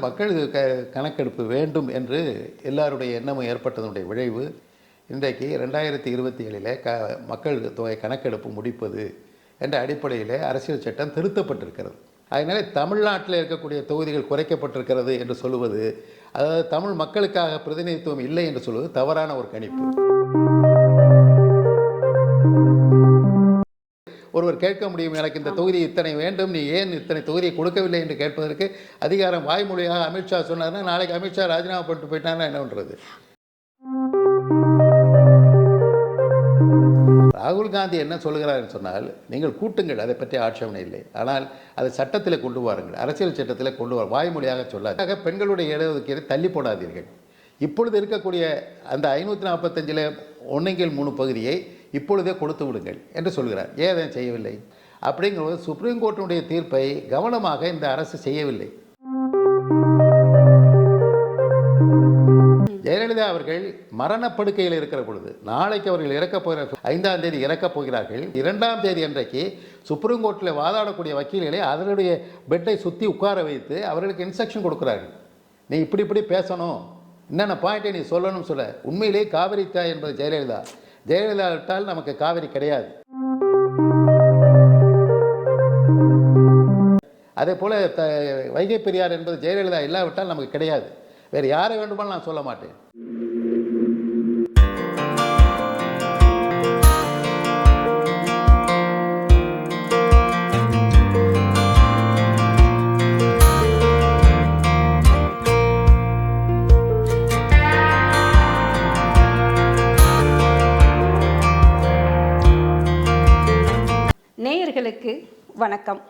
மக்கள் கணக்கெடுப்பு வேண்டும் என்று எல்லாருடைய எண்ணமும் ஏற்பட்டதனுடைய விளைவு இன்றைக்கு 2027 மக்கள் தொகை கணக்கெடுப்பு முடிப்பது என்ற அடிப்படையில் அரசியல் சட்டம் திருத்தப்பட்டிருக்கிறது. அதனால தமிழ்நாட்டில் இருக்கக்கூடிய தொகுதிகள் குறைக்கப்பட்டிருக்கிறது என்று சொல்லுவது, அதாவது தமிழ் மக்களுக்காக பிரதிநிதித்துவம் இல்லை என்று சொல்வது தவறான ஒரு கணிப்பு. ஒருவர் கேட்க முடியும், எனக்கு இந்த தொகுதி இத்தனை வேண்டும், நீ ஏன் இத்தனை தொகுதியை கொடுக்கவில்லை என்று கேட்பதற்கு அதிகாரம் வாய்மொழியாக அமித்ஷா சொன்னார்னா, நாளைக்கு அமித்ஷா ராஜினாமா பண்ணிட்டு போயிட்டான்னா என்ன பண்ணுறது? ராகுல் காந்தி என்ன சொல்கிறார் சொன்னால், நீங்கள் கூட்டுங்கள், அதை பற்றி ஆட்சேபனை இல்லை, ஆனால் அதை சட்டத்தில் கொண்டு வாருங்கள், அரசியல் சட்டத்தில் கொண்டு வர, வாய்மொழியாக சொல்லாது. பெண்களுடைய இடஒதுக்கீடு தள்ளி போடாதீர்கள். இப்பொழுது இருக்கக்கூடிய அந்த 545 1/3 பகுதியை இப்பொழுதே கொடுத்து விடுங்கள் என்று சொல்கிறார். ஏன் அதை செய்யவில்லை? அப்படிங்கும்போது சுப்ரீம் கோர்ட்டினுடைய தீர்ப்பை கவனமாக இந்த அரசு செய்யவில்லை. ஜெயலலிதா அவர்கள் மரணப்படுக்கையில் இருக்கிற பொழுது, நாளைக்கு அவர்கள் இறக்கப் போகிறார்கள், 5ஆம் தேதி இறக்கப் போகிறார்கள், 2ஆம் தேதி அன்றைக்கு சுப்ரீம் கோர்ட்டில் வாதாடக்கூடிய வக்கீல்களை அதனுடைய பெட்டை சுற்றி உட்கார வைத்து அவர்களுக்கு இன்ஸ்ட்ரக்ஷன் கொடுக்கிறார்கள். நீ இப்படி பேசணும், என்னென்ன பாயிண்ட்டை நீ சொல்லணும்னு சொல்ல. உண்மையிலே காவிரி தாய் என்பது ஜெயலலிதா. ஜெயலலிதா விட்டால் நமக்கு காவிரி கிடையாது. அதே போல வைகை பெரியார் என்பது ஜெயலலிதா இல்லாவிட்டால் நமக்கு கிடையாது. வேறு யாரை வேண்டுமானாலும் நான் சொல்ல மாட்டேன். நேயர்களுக்கு வணக்கம்.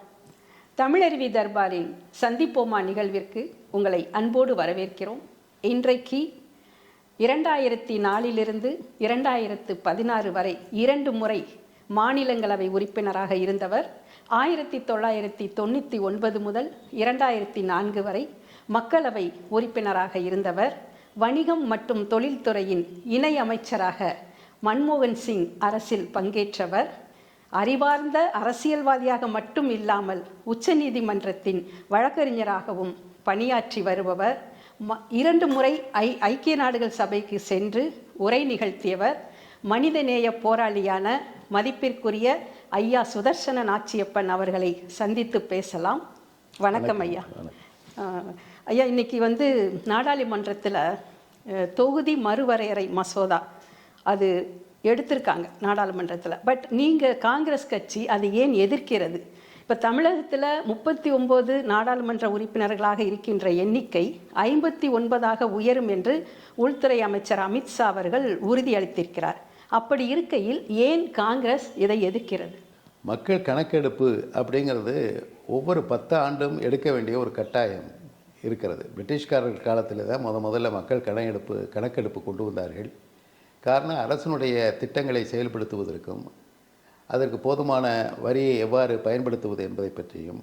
தமிழருவி தர்பாரின் சந்திப்போமா நிகழ்விற்கு உங்களை அன்போடு வரவேற்கிறோம். இன்றைக்கு 2004 2016 வரை 2 முறை மாநிலங்களவை உறுப்பினராக இருந்தவர். 1999 முதல் 2004 வரை மக்களவை உறுப்பினராக இருந்தவர். வணிகம் மற்றும் தொழில்துறையின் இணை அமைச்சராக மன்மோகன் சிங் அரசில் பங்கேற்றவர். அறிவார்ந்த அரசியல்வாதியாக மட்டும் இல்லாமல் உச்சநீதிமன்றத்தின் வழக்கறிஞராகவும் பணியாற்றி வருபவர். 2 முறை ஐக்கிய நாடுகள் சபைக்கு சென்று உரை நிகழ்த்தியவர். மனிதநேய போராளியான மதிப்பிற்குரிய ஐயா சுதர்சன நாச்சியப்பன் அவர்களை சந்தித்து பேசலாம். வணக்கம் ஐயா. ஐயா, இன்னைக்கு நாடாளுமன்றத்தில் தொகுதி மறுவரையறை மசோதா அது எடுத்திருக்காங்க நாடாளுமன்றத்தில். பட் நீங்கள் காங்கிரஸ் கட்சி அதை ஏன் எதிர்க்கிறது? இப்போ தமிழகத்தில் 39 நாடாளுமன்ற உறுப்பினர்களாக இருக்கின்ற எண்ணிக்கை 59ஆக உயரும் என்று உள்துறை அமைச்சர் அமித்ஷா அவர்கள் உறுதியளித்திருக்கிறார். அப்படி இருக்கையில் ஏன் காங்கிரஸ் இதை எதிர்க்கிறது? மக்கள் கணக்கெடுப்பு அப்படிங்கிறது ஒவ்வொரு 10 ஆண்டும் எடுக்க வேண்டிய ஒரு கட்டாயம் இருக்கிறது. பிரிட்டிஷ்காரர்கள் காலத்தில் தான் முதல்ல மக்கள் கணக்கெடுப்பு கொண்டு வந்தார்கள். காரணம், அரசனுடைய திட்டங்களை செயல்படுத்துவதற்கும் அதற்கு போதுமான வரியை எவ்வாறு பயன்படுத்துவது என்பதை பற்றியும்,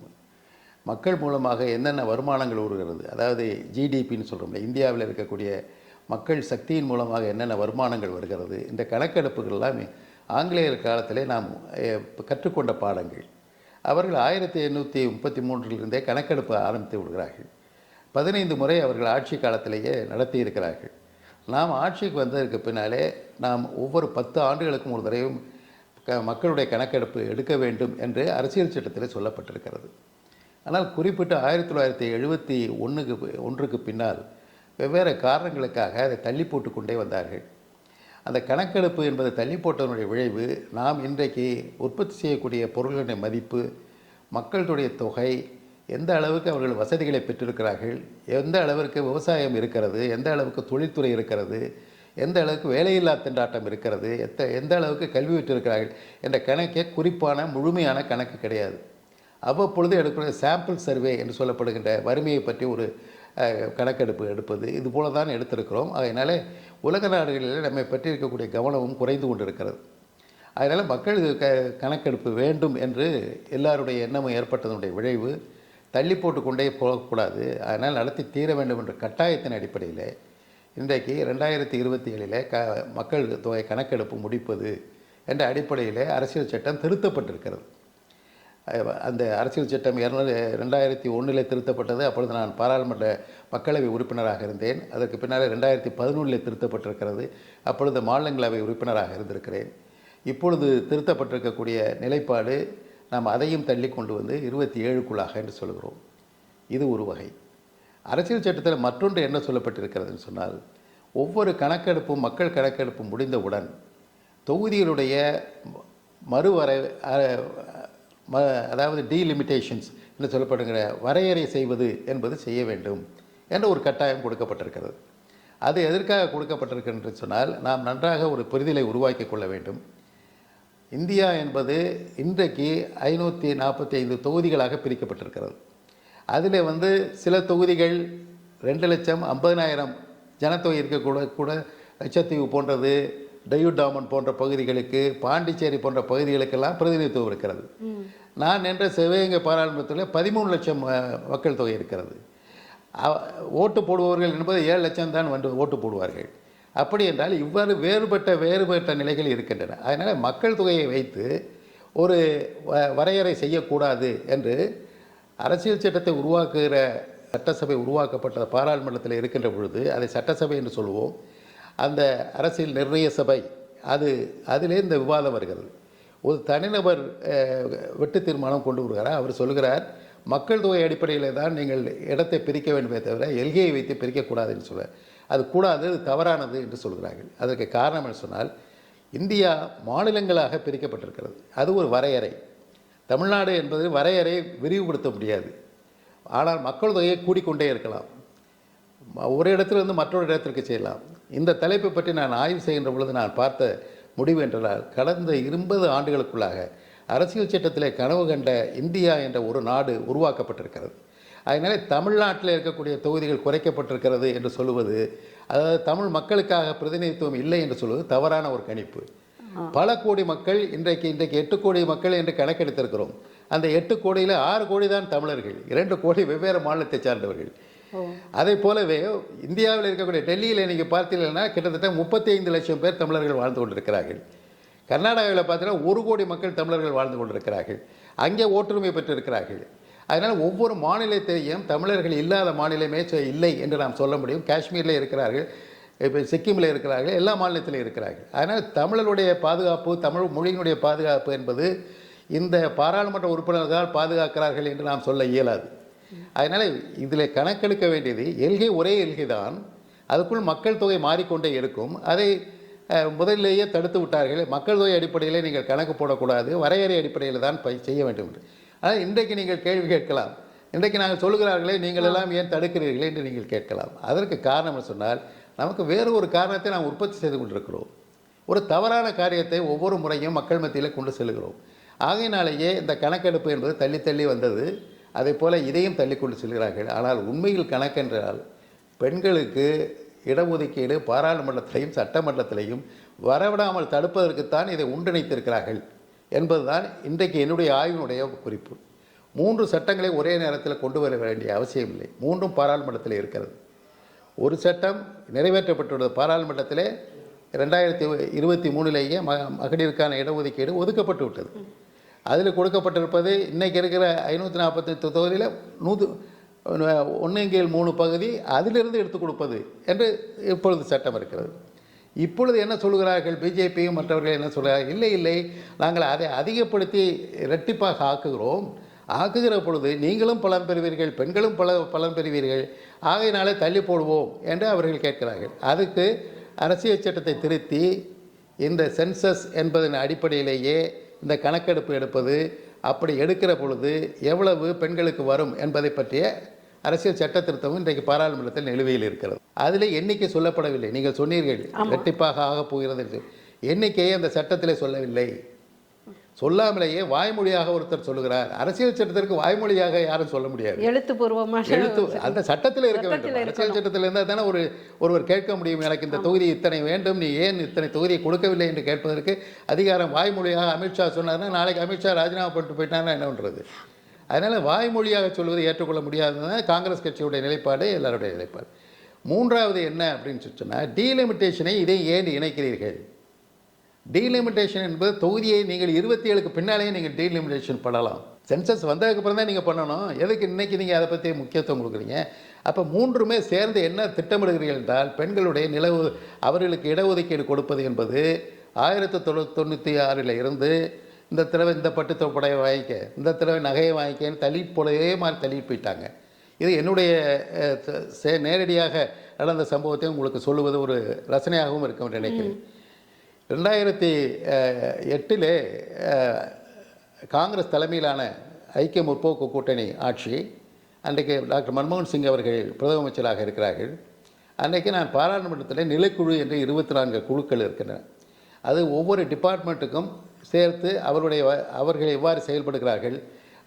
மக்கள் மூலமாக என்னென்ன வருமானங்கள் வருகிறது, அதாவது ஜிடிபின்னு சொல்கிறோம்ல, இந்தியாவில் இருக்கக்கூடிய மக்கள் சக்தியின் மூலமாக என்னென்ன வருமானங்கள் வருகிறது, இந்த கணக்கெடுப்புகள் எல்லாமே ஆங்கிலேயர் காலத்திலே நாம் கற்றுக்கொண்ட பாடங்கள். அவர்கள் 1833 கணக்கெடுப்பு ஆரம்பித்து விடுகிறார்கள். 15 முறை அவர்கள் ஆட்சி காலத்திலேயே நடத்தி இருக்கிறார்கள். நாம் ஆட்சிக்கு வந்ததற்கு பின்னாலே நாம் ஒவ்வொரு 10 ஆண்டுகளுக்கும் ஒரு தடவையும் மக்களுடைய கணக்கெடுப்பு எடுக்க வேண்டும் என்று அரசியல் சட்டத்தில் சொல்லப்பட்டிருக்கிறது. ஆனால் குறிப்பிட்ட 1971க்கு பின்னால் வெவ்வேறு காரணங்களுக்காக அதை தள்ளி போட்டு கொண்டே வந்தார்கள். அந்த கணக்கெடுப்பு என்பதை தள்ளி போட்டதனுடைய விளைவு, நாம் இன்றைக்கு உற்பத்தி செய்யக்கூடிய பொருள்களின் மதிப்பு, மக்களுடைய தொகை, எந்த அளவுக்கு அவர்கள் வசதிகளை பெற்றிருக்கிறார்கள், எந்த அளவிற்கு விவசாயம் இருக்கிறது, எந்த அளவுக்கு தொழில்துறை இருக்கிறது, எந்த அளவுக்கு வேலையில்லா திண்டாட்டம் இருக்கிறது, எந்த அளவுக்கு கல்வி பெற்றிருக்கிறார்கள் என்ற கணக்கே குறிப்பான முழுமையான கணக்கு கிடையாது. அவ்வப்பொழுது எடுக்கிற சாம்பிள் சர்வே என்று சொல்லப்படுகின்ற வறுமையை பற்றி ஒரு கணக்கெடுப்பு எடுப்பது, இது போல தான் எடுத்திருக்கிறோம். அதனால் உலக நாடுகளில் நம்மை பற்றி இருக்கக்கூடிய கவனமும் குறைந்து கொண்டிருக்கிறது. அதனால் மக்கள் கணக்கெடுப்பு வேண்டும் என்று எல்லாருடைய எண்ணமும் ஏற்பட்டதனுடைய விளைவு தள்ளி போட்டு கொண்டே போகக்கூடாது, அதனால் நடத்தி தீர வேண்டும் என்ற கட்டாயத்தின் அடிப்படையில் இன்றைக்கு 2027 மக்கள் தொகை கணக்கெடுப்பு முடிப்பது என்ற அடிப்படையில் அரசியல் சட்டம் திருத்தப்பட்டிருக்கிறது. அந்த அரசியல் சட்டம் 2001 திருத்தப்பட்டது. அப்பொழுது நான் பாராளுமன்ற மக்களவை உறுப்பினராக இருந்தேன். அதற்கு பின்னால் 2011 திருத்தப்பட்டிருக்கிறது. அப்பொழுது மாநிலங்களவை உறுப்பினராக இருந்திருக்கிறேன். இப்பொழுது திருத்தப்பட்டிருக்கக்கூடிய நிலைப்பாடு நாம் அதையும் தள்ளி கொண்டு வந்து 27க்குள்ளாக என்று சொல்கிறோம். இது ஒரு வகை. அரசியல் சட்டத்தில் மற்றொன்று என்ன சொல்லப்பட்டிருக்கிறதுன்னு சொன்னால், ஒவ்வொரு கணக்கெடுப்பும் மக்கள் கணக்கெடுப்பும் முடிந்தவுடன் தொகுதிகளுடைய மறுவரை அதாவது டீலிமிட்டேஷன்ஸ் என்று சொல்லப்படுகிற வரையறை செய்வது என்பது செய்ய வேண்டும் என்ற ஒரு கட்டாயம் கொடுக்கப்பட்டிருக்கிறது. அது எதற்காக கொடுக்கப்பட்டிருக்கு என்று சொன்னால், நாம் நன்றாக ஒரு புரிதலை உருவாக்கி கொள்ள வேண்டும். இந்தியா என்பது இன்றைக்கு 545 தொகுதிகளாக பிரிக்கப்பட்டிருக்கிறது. அதில் சில தொகுதிகள் 2,50,000 ஜனத்தொகை இருக்கக்கூட லட்சத்தீவு போன்றது, டையூ டாமன் போன்ற பகுதிகளுக்கு, பாண்டிச்சேரி போன்ற பகுதிகளுக்கெல்லாம் பிரதிநிதித்துவம் இருக்கிறது. நான் நின்ற சிவகங்கை பாராளுமன்றத்தில் 13 லட்சம் மக்கள் தொகை இருக்கிறது. ஓட்டு போடுபவர்கள் என்பது 7 லட்சம் தான் ஓட்டு போடுவார்கள். அப்படி என்றால் இவ்வாறு வேறுபட்ட நிலைகள் இருக்கின்றன. அதனால் மக்கள் தொகையை வைத்து ஒரு வரையறை செய்யக்கூடாது என்று அரசியல் சட்டத்தை உருவாக்குகிற சட்டசபை உருவாக்கப்பட்ட பாராளுமன்றத்தில் இருக்கின்ற பொழுது அதை சட்டசபை என்று சொல்லுவோம். அந்த அரசியல் நிர்ணய சபை அதிலே இந்த விவாதம் வருகிறது. ஒரு தனிநபர் வெட்டு தீர்மானம் கொண்டு வருகிறார். அவர் சொல்கிறார், மக்கள் தொகை அடிப்படையில் தான் நீங்கள் இடத்தை பிரிக்க வேண்டுமே தவிர எல்கையை வைத்து பிரிக்கக்கூடாதுன்னு சொல்கிறார். அது கூடாது, அது தவறானது என்று சொல்கிறார்கள். அதற்கு காரணம் என்று சொன்னால், இந்தியா மாநிலங்களாக பிரிக்கப்பட்டிருக்கிறது. அது ஒரு வரையறை. தமிழ்நாடு என்பது வரையறை விரிவுபடுத்த முடியாது. ஆனால் மக்கள் தொகையை கூடிக்கொண்டே இருக்கலாம். ஒரு இடத்திலிருந்து மற்றொரு இடத்திற்கு செய்யலாம். இந்த தலைப்பை பற்றி நான் ஆய்வு செய்கின்ற பொழுது நான் பார்த்த முடிவு என்றால், கடந்த 20 ஆண்டுகளுக்குள்ளாக அரசியல் சட்டத்திலே கனவு கண்ட இந்தியா என்ற ஒரு நாடு உருவாக்கப்பட்டிருக்கிறது. அதனால் தமிழ்நாட்டில் இருக்கக்கூடிய தொகுதிகள் குறைக்கப்பட்டிருக்கிறது என்று சொல்லுவது, அதாவது தமிழ் மக்களுக்காக பிரதிநிதித்துவம் இல்லை என்று சொல்வது தவறான ஒரு கணிப்பு. பல கோடி மக்கள் இன்றைக்கு 8 கோடி மக்கள் என்று கணக்கெடுத்திருக்கிறோம். அந்த 8 கோடியில் 6 கோடி தான் தமிழர்கள், 2 கோடி வெவ்வேறு மாநிலத்தை சார்ந்தவர்கள். அதை போலவே இந்தியாவில் இருக்கக்கூடிய டெல்லியில் நீங்கள் பார்த்தீங்கன்னா கிட்டத்தட்ட 35 லட்சம் பேர் தமிழர்கள் வாழ்ந்து கொண்டிருக்கிறார்கள். கர்நாடகாவில் பார்த்தீங்கன்னா 1 கோடி மக்கள் தமிழர்கள் வாழ்ந்து கொண்டிருக்கிறார்கள். அங்கே ஓட்டுரிமை பெற்றிருக்கிறார்கள். அதனால் ஒவ்வொரு மாநிலத்தையும் தமிழர்கள் இல்லாத மாநிலமே இல்லை என்று நாம் சொல்ல முடியும். காஷ்மீரில் இருக்கிறார்கள், இப்போ சிக்கிமில் இருக்கிறார்கள், எல்லா மாநிலத்திலும் இருக்கிறார்கள். அதனால் தமிழருடைய பாதுகாப்பு, தமிழ் மொழியினுடைய பாதுகாப்பு என்பது இந்த பாராளுமன்ற உறுப்பினர்களால் பாதுகாக்கிறார்கள் என்று நாம் சொல்ல இயலாது. அதனால் இதில் கணக்கெடுக்க வேண்டியது ஒரே எல்கை தான். அதுக்குள் மக்கள் தொகை மாறிக்கொண்டே இருக்கும். அதை முதலிலேயே தடுத்து விட்டார்கள். மக்கள் தொகை அடிப்படையில் நீங்கள் கணக்கு போடக்கூடாது, வரையறை அடிப்படையில் தான் செய்ய வேண்டும் என்று. ஆனால் இன்றைக்கு நீங்கள் கேள்வி கேட்கலாம், இன்றைக்கு நாங்கள் சொல்லுகிறார்களே நீங்கள் எல்லாம் ஏன் தடுக்கிறீர்களே என்று நீங்கள் கேட்கலாம். அதற்கு காரணம் சொன்னால், நமக்கு வேறு ஒரு காரணத்தை நாம் உற்பத்தி செய்து கொண்டிருக்கிறோம். ஒரு தவறான காரியத்தை ஒவ்வொரு முறையும் மக்கள் மத்தியில் கொண்டு செல்கிறோம். ஆகையினாலேயே இந்த கணக்கெடுப்பு என்பது தள்ளி வந்தது. அதே போல் இதையும் தள்ளி கொண்டு செல்கிறார்கள். ஆனால் உண்மையில் கணக்கென்றால் பெண்களுக்கு இடஒதுக்கீடு பாராளுமன்றத்திலையும் சட்டமன்றத்திலையும் வரவிடாமல் தடுப்பதற்குத்தான் இதை ஒன்றிணைத்திருக்கிறார்கள் என்பதுதான் இன்றைக்கு என்னுடைய ஆய்வினுடைய குறிப்பு. 3 சட்டங்களை ஒரே நேரத்தில் கொண்டு வர வேண்டிய அவசியம் இல்லை. 3ம் பாராளுமன்றத்தில் இருக்கிறது. ஒரு சட்டம் நிறைவேற்றப்பட்டுள்ளது பாராளுமன்றத்திலே 2023 மகளிருக்கான இடஒதுக்கீடு ஒதுக்கப்பட்டு விட்டது. அதில் கொடுக்கப்பட்டிருப்பது இன்றைக்கி இருக்கிற 548 தொகுதியில் 1/3 பகுதி அதிலிருந்து எடுத்துக் கொடுப்பது என்று இப்பொழுது சட்டம் இருக்கிறது. இப்பொழுது என்ன சொல்கிறார்கள், பிஜேபியும் மற்றவர்கள் என்ன சொல்கிறார்கள், இல்லை நாங்கள் அதை அதிகப்படுத்தி இரட்டிப்பாக ஆக்குகிற பொழுது நீங்களும் பலன் பெறுவீர்கள், பெண்களும் பலன் பெறுவீர்கள், ஆகையினாலே தள்ளி போடுவோம் என்று அவர்கள் கேட்கிறார்கள். அதுக்கு அரசியல் சட்டத்தை திருத்தி இந்த சென்சஸ் என்பதன் அடிப்படையிலேயே இந்த கணக்கெடுப்பு எடுப்பது, அப்படி எடுக்கிற பொழுது எவ்வளவு பெண்களுக்கு வரும் என்பதை பற்றிய அரசியல் சட்ட திருத்தமும் இன்றைக்கு பாராளுமன்றத்தில் நிலுவையில் இருக்கிறது. அதில் எண்ணிக்கை சொல்லப்படவில்லை. நீங்கள் சொன்னீர்கள் இரட்டிப்பாக ஆகப் போகிறது, எண்ணிக்கையை அந்த சட்டத்தில் சொல்லவில்லை. சொல்லாமலேயே வாய்மொழியாக ஒருத்தர் சொல்லுகிறார். அரசியல் சட்டத்திற்கு வாய்மொழியாக யாரும் சொல்ல முடியாது. எழுத்துப்பூர்வமாக அந்த சட்டத்தில் இருக்க வேண்டும். அரசியல் சட்டத்தில் இருந்தால் தானே ஒருவர் கேட்க முடியும், எனக்கு இந்த தொகுதி இத்தனை வேண்டும், நீ ஏன் இத்தனை தொகுதியை கொடுக்கவில்லை என்று கேட்பதற்கு அதிகாரம். வாய்மொழியாக அமித்ஷா சொன்னார்னா நாளைக்கு அமித்ஷா ராஜினாமா பண்ணிட்டு போயிட்டாருன்னா என்ன பண்ணுறது? அதனால் வாய்மொழியாக சொல்வதை ஏற்றுக்கொள்ள முடியாதுதான் காங்கிரஸ் கட்சியுடைய நிலைப்பாடு, எல்லாருடைய நிலைப்பாடு. 3வது என்ன அப்படின்னு சொன்னால், டீலிமிட்டேஷனை இதை ஏன் இணைக்கிறீர்கள்? டீலிமிட்டேஷன் என்பது தொகுதியை நீங்கள் 27க்கு பின்னாலேயே நீங்கள் டீலிமிட்டேஷன் பண்ணலாம். சென்சஸ் வந்ததுக்கப்புறம் தான் நீங்கள் பண்ணணும். எதுக்கு இன்றைக்கி நீங்கள் அதை பற்றி முக்கியத்துவம் கொடுக்குறீங்க? அப்போ மூன்றுமே சேர்ந்து என்ன திட்டமிடுகிறீர்கள் என்றால், பெண்களுடைய அவர்களுக்கு இடஒதுக்கீடு கொடுப்பது என்பது 1996 இருந்து இந்த தடவை இந்த பட்டு புடவை வாங்கிக்க, இந்த தடவை நகையை வாங்கிக்கன்னு தள்ளிப்போடவே மாதிரி தள்ளிட்டு போயிட்டாங்க. இது என்னுடைய நேரடியாக நடந்த சம்பவத்தை உங்களுக்கு சொல்லுவது ஒரு ரசனையாகவும் இருக்கும் என்று நினைக்கிறேன். 2008 காங்கிரஸ் தலைமையிலான ஐக்கிய முற்போக்கு கூட்டணி ஆட்சி, அன்றைக்கு டாக்டர் மன்மோகன் சிங் அவர்கள் பிரதம அமைச்சராக இருக்கிறார்கள். அன்றைக்கு நான் பாராளுமன்றத்தில் நிலைக்குழு என்று 24 குழுக்கள் இருக்கின்றன. அது ஒவ்வொரு டிபார்ட்மெண்ட்டுக்கும் சேர்த்து அவர்கள் எவ்வாறு செயல்படுகிறார்கள்,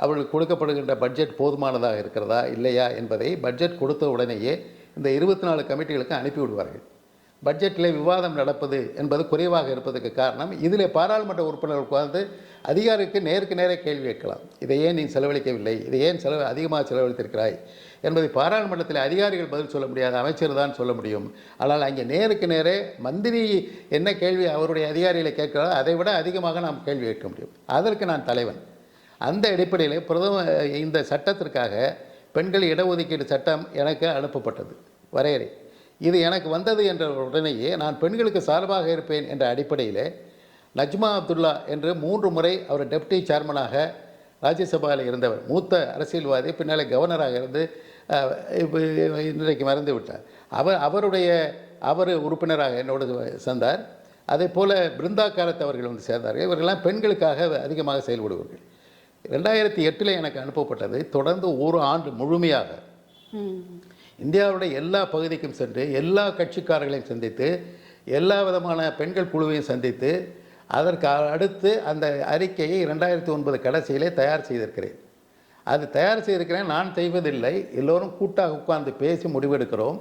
அவர்களுக்கு கொடுக்கப்படுகின்ற பட்ஜெட் போதுமானதாக இருக்கிறதா இல்லையா என்பதை பட்ஜெட் கொடுத்த உடனேயே இந்த 24 கமிட்டிகளுக்கு அனுப்பிவிடுவார்கள். பட்ஜெட்டில் விவாதம் நடப்பது என்பது குறைவாக இருப்பதற்கு காரணம், இதில் பாராளுமன்ற உறுப்பினர்கள் உட்கார்ந்து அதிகாரிக்கு நேருக்கு நேரே கேள்வி கேட்கலாம். இதை ஏன் நீ செலவழிக்கவில்லை, இதை ஏன் அதிகமாக செலவழித்திருக்கிறாய் என்பதை பாராளுமன்றத்தில் அதிகாரிகள் பதில் சொல்ல முடியாது, அமைச்சர் தான் சொல்ல முடியும். ஆனால் அங்கே நேருக்கு நேரே மந்திரி என்ன கேள்வி அவருடைய அதிகாரிகளை கேட்கிறாரோ அதை விட அதிகமாக நாம் கேள்வி கேட்க முடியும். அதற்கு நான் தலைவன். அந்த அடிப்படையில் இந்த சட்டத்திற்காக பெண்கள் இடஒதுக்கீடு சட்டம் எனக்கு அனுப்பப்பட்டது, வரையறை. இது எனக்கு வந்தது என்ற உடனேயே நான் பெண்களுக்கு சார்பாக இருப்பேன் என்ற அடிப்படையில் நஜ்மா அப்துல்லா என்று 3 முறை அவர் டெப்டி சேர்மனாக ராஜ்யசபாவில் இருந்தவர், மூத்த அரசியல்வாதி, பின்னாலே கவர்னராக இருந்து இன்றைக்கு மறந்து விட்டார். அவர் உறுப்பினராக என்னோடு சேர்ந்தார். அதே போல் பிருந்தா காரத் அவர்கள் வந்து சேர்ந்தார்கள். இவர்களெல்லாம் பெண்களுக்காக அதிகமாக செயல்படுவார்கள். 2008 எனக்கு அனுப்பப்பட்டது. தொடர்ந்து ஒரு ஆண்டு முழுமையாக இந்தியாவுடைய எல்லா பகுதிக்கும் சென்று எல்லா கட்சிக்காரர்களையும் சந்தித்து எல்லா விதமான பெண்கள் குழுவையும் சந்தித்து அதற்கு அடுத்து அந்த அறிக்கையை 2009 கடைசியிலே தயார் செய்திருக்கிறேன். அது தயார் செய்திருக்கிறேன், நான் செய்வதில்லை, எல்லோரும் கூட்டாக உட்கார்ந்து பேசி முடிவெடுக்கிறோம்.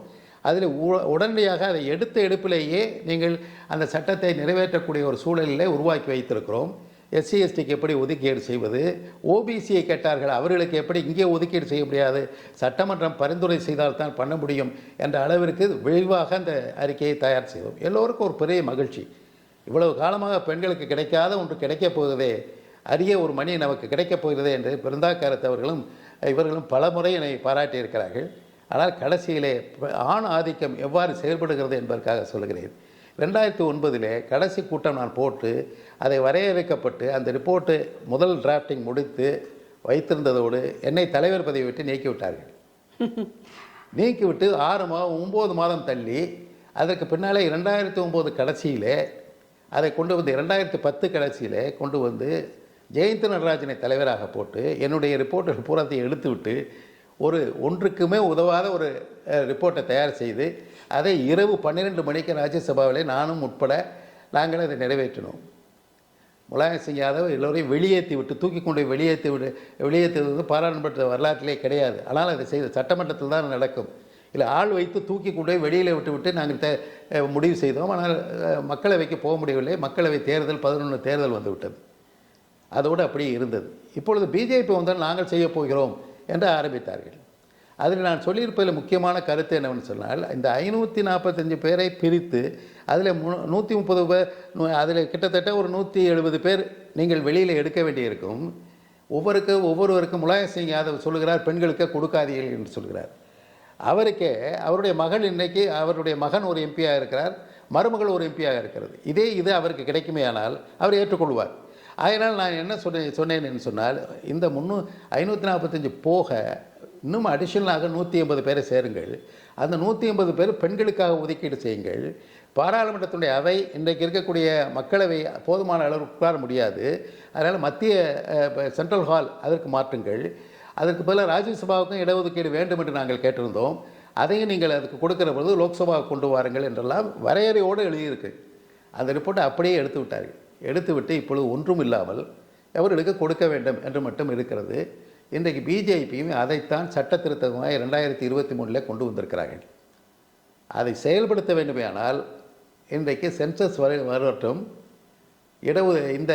அதில் உடனடியாக அதை எடுப்பிலேயே நீங்கள் அந்த சட்டத்தை நிறைவேற்றக்கூடிய ஒரு சூழலிலே உருவாக்கி வைத்திருக்கிறோம். எஸ்சி எஸ்டிக்கு எப்படி ஒதுக்கீடு செய்வது, ஓபிசியை கேட்டார்கள், அவர்களுக்கு எப்படி இங்கே ஒதுக்கீடு செய்ய முடியாது, சட்டமன்றம் பரிந்துரை செய்தால்தான் பண்ண முடியும் என்ற அளவிற்கு விரைவாக அந்த அறிக்கையை தயார் செய்தோம். எல்லோருக்கும் ஒரு பெரிய மகிழ்ச்சி. இவ்வளவு காலமாக பெண்களுக்கு கிடைக்காத ஒன்று கிடைக்கப் போகிறதே, அரிய ஒரு மணி நமக்கு கிடைக்கப் போகிறதே என்று பிருந்தா காரத் அவர்களும் இவர்களும் பல முறை என்னை பாராட்டியிருக்கிறார்கள். ஆனால் கடைசியிலே ஆண் ஆதிக்கம் எவ்வாறு செயல்படுகிறது என்பதற்காக சொல்கிறேன். 2009 கடைசி கூட்டம் நான் போட்டு அதை வரையறுக்கப்பட்டு அந்த ரிப்போர்ட்டு முதல் டிராஃப்டிங் முடித்து வைத்திருந்ததோடு என்னை தலைவர் பதவி விட்டு நீக்கிவிட்டார்கள். நீக்கிவிட்டு 9 மாதம் தள்ளி அதற்கு பின்னாலே 2009 கடைசியிலே அதை கொண்டு வந்து 2010 கடைசியிலே கொண்டு வந்து ஜெயந்த் நடராஜனை தலைவராக போட்டு என்னுடைய ரிப்போர்ட்டை பூராத்தையும் எடுத்துவிட்டு ஒன்றுக்குமே உதவாத ஒரு ரிப்போர்ட்டை தயார் செய்து அதை இரவு 12 மணிக்கு ராஜ்யசபாவிலே நானும் உட்பட நாங்கள் அதை நிறைவேற்றினோம். முலாயம் சிங் யாதவ் எல்லோரையும் வெளியேற்றி விட்டு தூக்கி கொண்டு வெளியேற்றுவது பாராளுமன்ற வரலாற்றிலே கிடையாது. ஆனால் அதை செய்த சட்டமன்றத்தில் தான் நடக்கும். இல்லை ஆள் வைத்து தூக்கி கொண்டு வெளியில் விட்டு நாங்கள் முடிவு செய்தோம். ஆனால் மக்களவைக்கு போக முடியவில்லை. மக்களவை தேர்தல் 11 தேர்தல் வந்துவிட்டது. அதோடு அப்படியே இருந்தது. இப்பொழுது பிஜேபி வந்தால் நாங்கள் செய்ய போகிறோம் என்று ஆரம்பித்தார்கள். அதில் நான் சொல்லியிருப்பதில் முக்கியமான கருத்து என்னவென்னு சொன்னால், இந்த 545 பேரை பிரித்து அதில் 130 பேர், அதில் கிட்டத்தட்ட ஒரு 170 பேர் நீங்கள் வெளியில் எடுக்க வேண்டியிருக்கும். ஒவ்வொருவருக்கும் முலாயம் சிங் யாதவ் சொல்லுகிறார் பெண்களுக்கு கொடுக்காதீர்கள் என்று சொல்கிறார். அவருடைய மகள் இன்றைக்கு அவருடைய மகன் ஒரு எம்பியாக இருக்கிறார், மருமகள் ஒரு எம்பியாக இருக்கிறது. இது அவருக்கு கிடைக்குமே ஆனால் அவர் ஏற்றுக்கொள்வார். அதனால் நான் என்ன சொன்னேன் என்று சொன்னால், இந்த 545 போக இன்னும் அடிஷனலாக 180 பேரை சேருங்கள். அந்த 180 பேர் பெண்களுக்காக ஒதுக்கீடு செய்யுங்கள். பாராளுமன்றத்துடைய அவை இன்றைக்கு இருக்கக்கூடிய மக்களவை போதுமான அளவு உட்கார முடியாது. அதனால் மத்திய சென்ட்ரல் ஹால் அதற்கு மாற்றுங்கள். அதற்கு பதிலாக ராஜ்யசபாவுக்கும் இடஒதுக்கீடு வேண்டும் என்று நாங்கள் கேட்டிருந்தோம். அதையும் நீங்கள் அதுக்கு கொடுக்கிற பொழுது லோக்சபாவுக்கு கொண்டு வாருங்கள் என்றெல்லாம் வரையறையோடு எழுதியிருக்கு. அந்த ரிப்போர்ட்டை அப்படியே எடுத்துவிட்டு இப்பொழுது ஒன்றும் இல்லாமல் அவர்களுக்கு கொடுக்க வேண்டும் என்று மட்டும் இருக்கிறது. இன்றைக்கு பிஜேபியும் அதைத்தான் சட்ட திருத்தமாக 2023 கொண்டு வந்திருக்கிறார்கள். அதை செயல்படுத்த வேண்டுமேயானால் இன்றைக்கு சென்சஸ் வரட்டும், இந்த